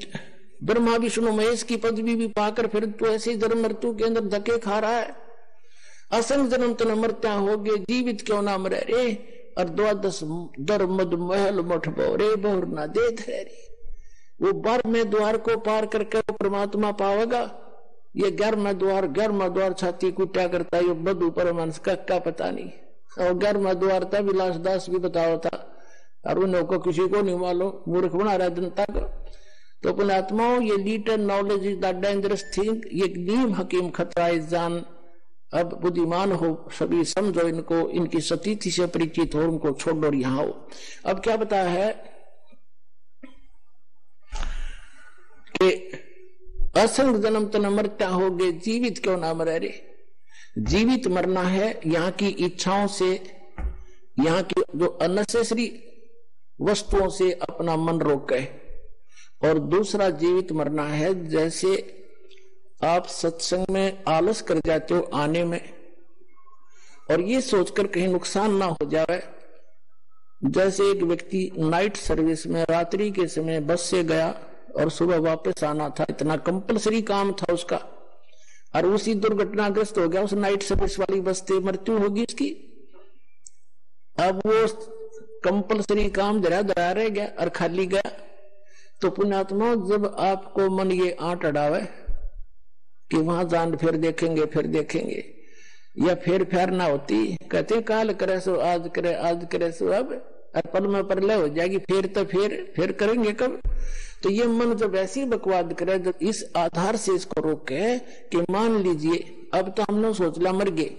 ब्रह्मा विष्णु महेश की पदवी भी पाकर फिर तो ऐसे जन्म मृत्यु के अंदर धक्के खा रहा है। असंग जन्म तन मरत्या हो गए, जीवित क्यों ना मरे रे, और 12 दर मद महल मठ बोरे बहुर ना दे रे। वो 12वें द्वार को पार करके परमात्मा पावेगा। ये 11वां द्वार छाती कुटा करता है, ये बधु परमांश का पता नहीं। और 11वां द्वार था विलास दास भी बताओ था, और उन्हें को किसी को नहीं मालूम, मूर्ख बना रहा जनता को। तो पुण्यात्माओं, ये little knowledge is the dangerous thing, ये नीम हकीम खतरा इस जान। अब बुद्धिमान हो सभी, समझो इनको, इनकी सतीथि से परिचित हो, उनको छोड़ो और यहाँ हो। अब क्या बताया है कि असंग जन्म तन मरत्या हो गए, जीवित क्यों ना मरे रे। जीवित मरना है यहाँ की इच्छाओं से, यहाँ की जो अननेसेसरी वस्तुओं से अपना मन रोके। और दूसरा जीवित मरना है जैसे आप सत्संग में आलस कर जाते हो आने में, और ये सोचकर कहीं नुकसान ना हो जाए। जैसे एक व्यक्ति नाइट सर्विस में रात्रि के समय बस से गया और सुबह वापस आना था, इतना कंपलसरी काम था उसका, और उसी दुर्घटनाग्रस्त हो गया, उस नाइट सर्विस वाली बस से मृत्यु होगी उसकी। अब वो कंपलसरी काम जरा रह गया और खाली गया। तो पुण्यात्मा, जब आपको मन ये आंट अड़ावे कि वहां जान फिर देखेंगे, या फिर ना होती, कहते काल करे सो आज करे, आज करे सो अब, और पल में परलय हो जाएगी, फिर करेंगे कब। तो ये मन जब ऐसी बकवाद करे, जब इस आधार से इसको रोके कि मान लीजिए अब तो हमने सोच लिया मर गए,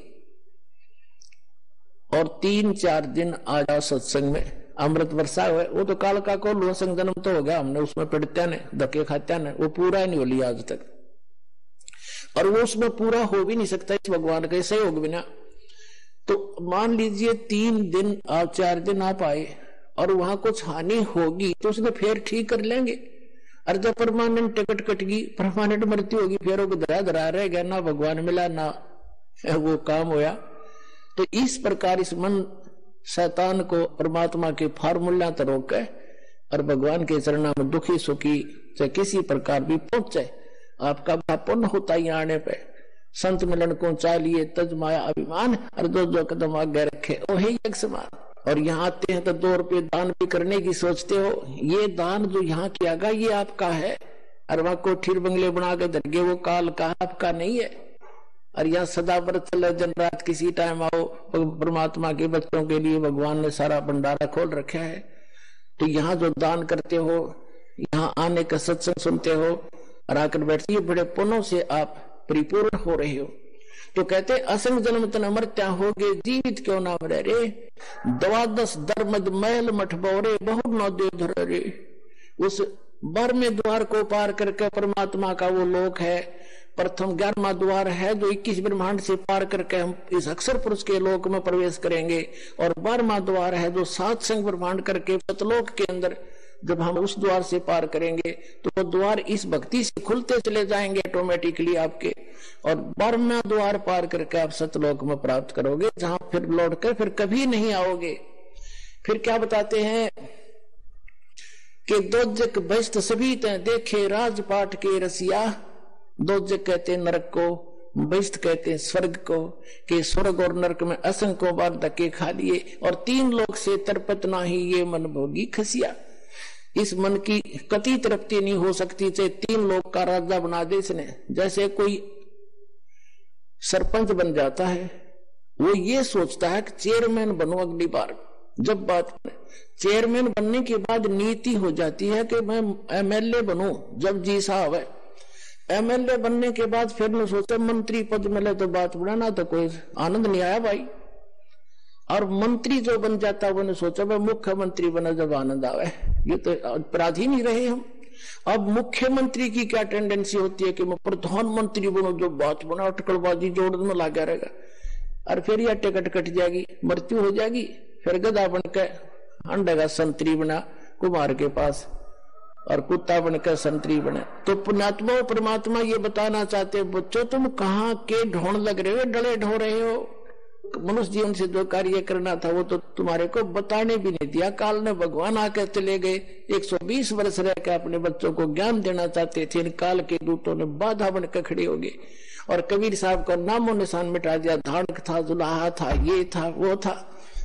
और 3-4 दिन आ जाओ सत्संग में, अमृत वर्षा हुए, वो तो काल का को लो संग जन्म तो हो गया, हमने उसमें पढ़त्या ने धक्के खात्या ने, वो पूरा नहीं हो लिया आज तक, और वो उसमें पूरा हो भी नहीं सकता इस भगवान का सहयोग बिना। तो मान लीजिए 3 दिन आप 4 दिन आप आए और वहां कुछ हानि होगी तो उसने फिर ठीक कर लेंगे। और जब परमानेंट टिकट कट गई, परमानेंट मृत्यु होगी, फिर वो धरा रह गया, ना भगवान मिला ना वो काम होया। तो इस प्रकार इस मन शैतान को परमात्मा के फार्मूला तो रोके और भगवान के चरणों में दुखी सुखी चाहे किसी प्रकार भी पहुंचे। आपका पुण्य होता ही आने पे संत मिलन को चालिए तज माया अभिमान, और जो कदम आगे रखे वही एक समान। और यहाँ आते हैं तो 2 रुपये दान भी करने की सोचते हो, ये दान जो यहाँ किया गया ये आपका है, और वहां कोठीर बंगले बना के धरगे वो काल का आपका नहीं है। और यहाँ सदा व्रत चले, दिन रात किसी टाइम आओ, परमात्मा के बच्चों के लिए भगवान ने सारा भंडारा खोल रखा है। तो यहाँ जो दान करते हो, यहाँ आने का सत्संग सुनते हो और आकर बैठते, बड़े पुण्यों से आप परिपूर्ण हो रहे हो। तो कहते असंग जन्म तन मरत्या हो गए, जीवित क्यों ना मरे रे। 12 दरमद महल मठ बोरे बहु न दे धर रे। उस 12वें द्वार को पार करके परमात्मा का वो लोक है। प्रथम 11वां द्वार है जो 21 ब्रह्मांड से पार करके हम इस अक्षर पुरुष के लोक में प्रवेश करेंगे, और 12वां द्वार है जो 7 संग ब्रह्मांड करके सतलोक के अंदर जब हम उस द्वार से पार करेंगे तो वो द्वार इस भक्ति से खुलते चले जाएंगे ऑटोमेटिकली आपके, और 12वां द्वार पार करके आप सतलोक में प्राप्त करोगे, जहां फिर लौट कर फिर कभी नहीं आओगे। फिर क्या बताते हैं कि दोजक बहिष्ठ सभी देखे राजपाट के रसिया। दोजक कहते हैं नरक को, बहिष्ठ कहते हैं स्वर्ग को, कि स्वर्ग और नरक में असंख्यों बार धक्के खा लिए, और 3 लोक से तरपत नाही ये मन भोगी खसिया। इस मन की कति तृप्ति नहीं हो सकती चाहे 3 लोक का राजा बना दे इसने। जैसे कोई सरपंच बन जाता है, वो ये सोचता है कि चेयरमैन बनूं अगली बार। जब बात चेयरमैन बनने के बाद नीति हो जाती है कि मैं एमएलए बनूं, जब जी साहब है। एमएलए बनने के बाद फिर न सोचा मंत्री पद मिले तो बात बढ़ाना, तो कोई आनंद नहीं आया भाई। और मंत्री जो बन जाता है वो सोचा मैं मुख्यमंत्री बना जब आनंद आवे। ये तो अपराधी नहीं रहे हम। अब मुख्यमंत्री की क्या टेंडेंसी होती है कि मैं प्रधानमंत्री बनूं, जो बात बना अटकलबाजी जोड़ने में लगा रहेगा, और फिर यह टिकट कट जाएगी, मृत्यु हो जाएगी, फिर गधा बनकर अंडेगा संतरी बना कुमार के पास, और कुत्ता बनकर संतरी बने। तो पुण्यात्मा परमात्मा ये बताना चाहते बच्चों, तुम कहाँ के ढोंड लग रहे हो, डले ढो रहे हो। मनुष्य जीवन से जो कार्य करना था वो तो तुम्हारे को बताने भी नहीं दिया। काल ने भगवान आकर चले गए, 120 वर्ष रह के अपने बच्चों को ज्ञान देना चाहते थे, इन काल के दूतों ने बाधा बनकर खड़े हो गए, और कबीर साहब का नामो निशान मिटा दिया। धाड़क था, जुलाहा था, ये था, वो था।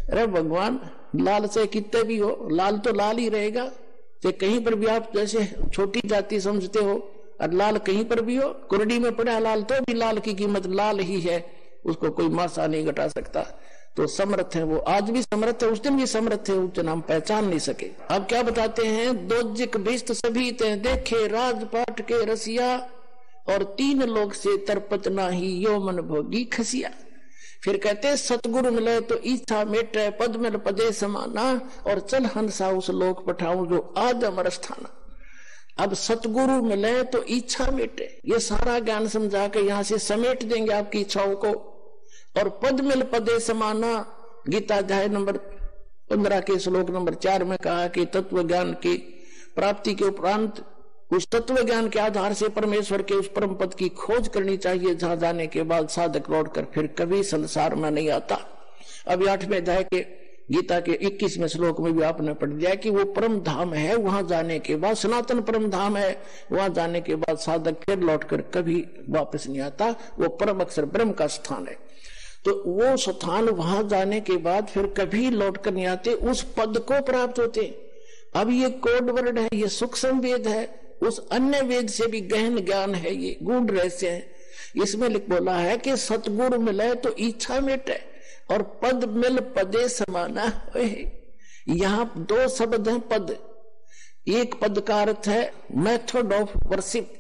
अरे भगवान, लाल से कितने भी हो, लाल तो लाल ही रहेगा। तो कहीं पर भी आप जैसे छोटी जाति समझते हो, और लाल कहीं पर भी हो, कुरडी में पड़ा लाल तो भी लाल की कीमत लाल ही है, उसको कोई मासा नहीं घटा सकता। तो समर्थ है वो, आज भी समर्थ है, उस दिन भी समर्थ है, उस नाम पहचान नहीं सके। अब क्या बताते हैं, दोजिक भिष्ट सभी ते देखे राजपाट के रसिया, और 3 लोग से तरपत नाही यो मन भोगी खसिया। फिर कहते सतगुरु मिले तो इच्छा मेटे, पद मिल पदे समाना, और चल हंसा उस लोक पठाऊं जो आज अमर स्थाना। अब सतगुरु मिले तो इच्छा मेटे, ये सारा ज्ञान समझा के यहां से समेट देंगे आपकी इच्छाओं को। और पद मिल पदे समाना, गीता अध्याय नंबर 15 के श्लोक नंबर 4 में कहा कि तत्व ज्ञान की प्राप्ति के उपरांत उस तत्व ज्ञान के आधार से परमेश्वर के उस परम पद की खोज करनी चाहिए, जहां जाने के बाद साधक लौटकर फिर कभी संसार में नहीं आता। अभी 8वें अध्याय के गीता के 21वें श्लोक में भी आपने पढ़ दिया कि वो परम धाम है, वहां जाने के बाद सनातन परम धाम है, वहां जाने के बाद साधक फिर लौटकर कभी वापस नहीं आता। वो परम अक्षर ब्रह्म का स्थान है। तो वो स्थान वहां जाने के बाद फिर कभी लौटकर नहीं आते, उस पद को प्राप्त होते। अब ये कोड वर्ड है, ये सूक्ष्म वेद है, उस अन्य वेद से भी गहन ज्ञान है, ये गूढ़ रहस्य है। इसमें लिख बोला है कि सतगुरु मिले तो इच्छा मिटे, और पद मिल पदे समाना। यहां 2 शब्द हैं पद। एक पद का अर्थ है मेथड ऑफ वर्शिप,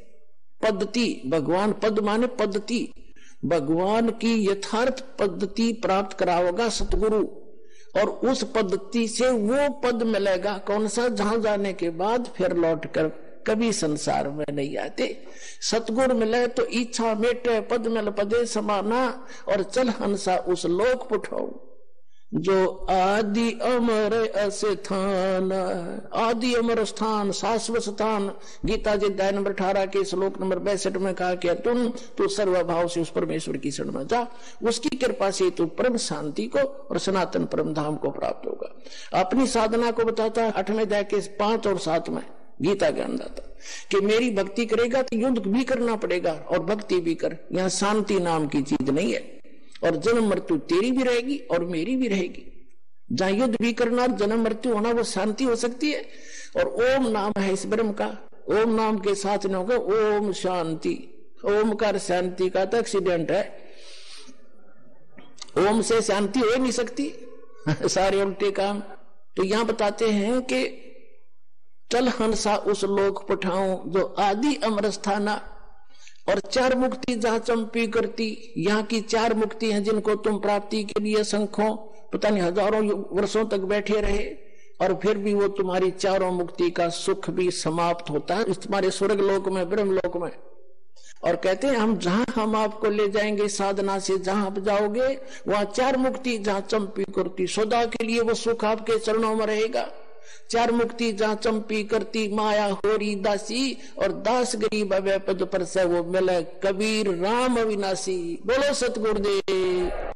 पद्धति। भगवान पद माने पद्धति, भगवान की यथार्थ पद्धति प्राप्त कराओगा सतगुरु, और उस पद्धति से वो पद मिलेगा। कौन सा? जहां जाने के बाद फिर लौटकर कभी संसार में नहीं आते। सतगुरु मिले तो इच्छा मेटे, पद मिल पदे समाना, और चल हंसा उस लोक पुठाऊं जो आदि अमर स्थान। आदि अमर स्थान, शाश्वत स्थान। गीता जी अध्याय नंबर 18 के श्लोक नंबर 62 में कहा कि अर्जुन तू सर्वभाव से उस परमेश्वर की शरण में जा, उसकी कृपा से तू परम शांति को और सनातन परम धाम को प्राप्त होगा। अपनी साधना को बताता है 8वें अध्याय के 5 और 7 में गीता ज्ञानदाता कि मेरी भक्ति करेगा तो युद्ध भी करना पड़ेगा और भक्ति भी कर। यहाँ शांति नाम की चीज नहीं है, और जन्म मृत्यु तेरी भी रहेगी और मेरी भी रहेगी। जहां युद्ध भी करना और जन्म मृत्यु होना वो शांति हो सकती है। और ओम नाम है इस ब्रह्म का, ओम नाम के साथ न होगा ओम शांति। ओमकार शांति का तो एक्सीडेंट है, ओम से शांति हो नहीं सकती, सारे उल्टे काम। तो यहां बताते हैं कि चल हंसा उस लोक पठाऊं जो आदि अमर स्थाना, और 4 मुक्ति जहां चंपी करती। यहाँ की 4 मुक्ति हैं जिनको तुम प्राप्ति के लिए संख्यों पता नहीं हजारों वर्षों तक बैठे रहे, और फिर भी वो तुम्हारी 4 मुक्ति का सुख भी समाप्त होता है तुम्हारे स्वर्ग लोक में, ब्रह्म लोक में। और कहते हैं हम आपको ले जाएंगे साधना से, जहां आप जाओगे वहां 4 मुक्ति जहां चंपी करती, सदा के लिए वो सुख आपके चरणों में रहेगा। चार मुक्ति जहाँ चंपी करती माया होरी दासी, और दास गरीब अवय पद पर से वो मिले कबीर राम अविनाशी। बोलो सतगुरुदेव।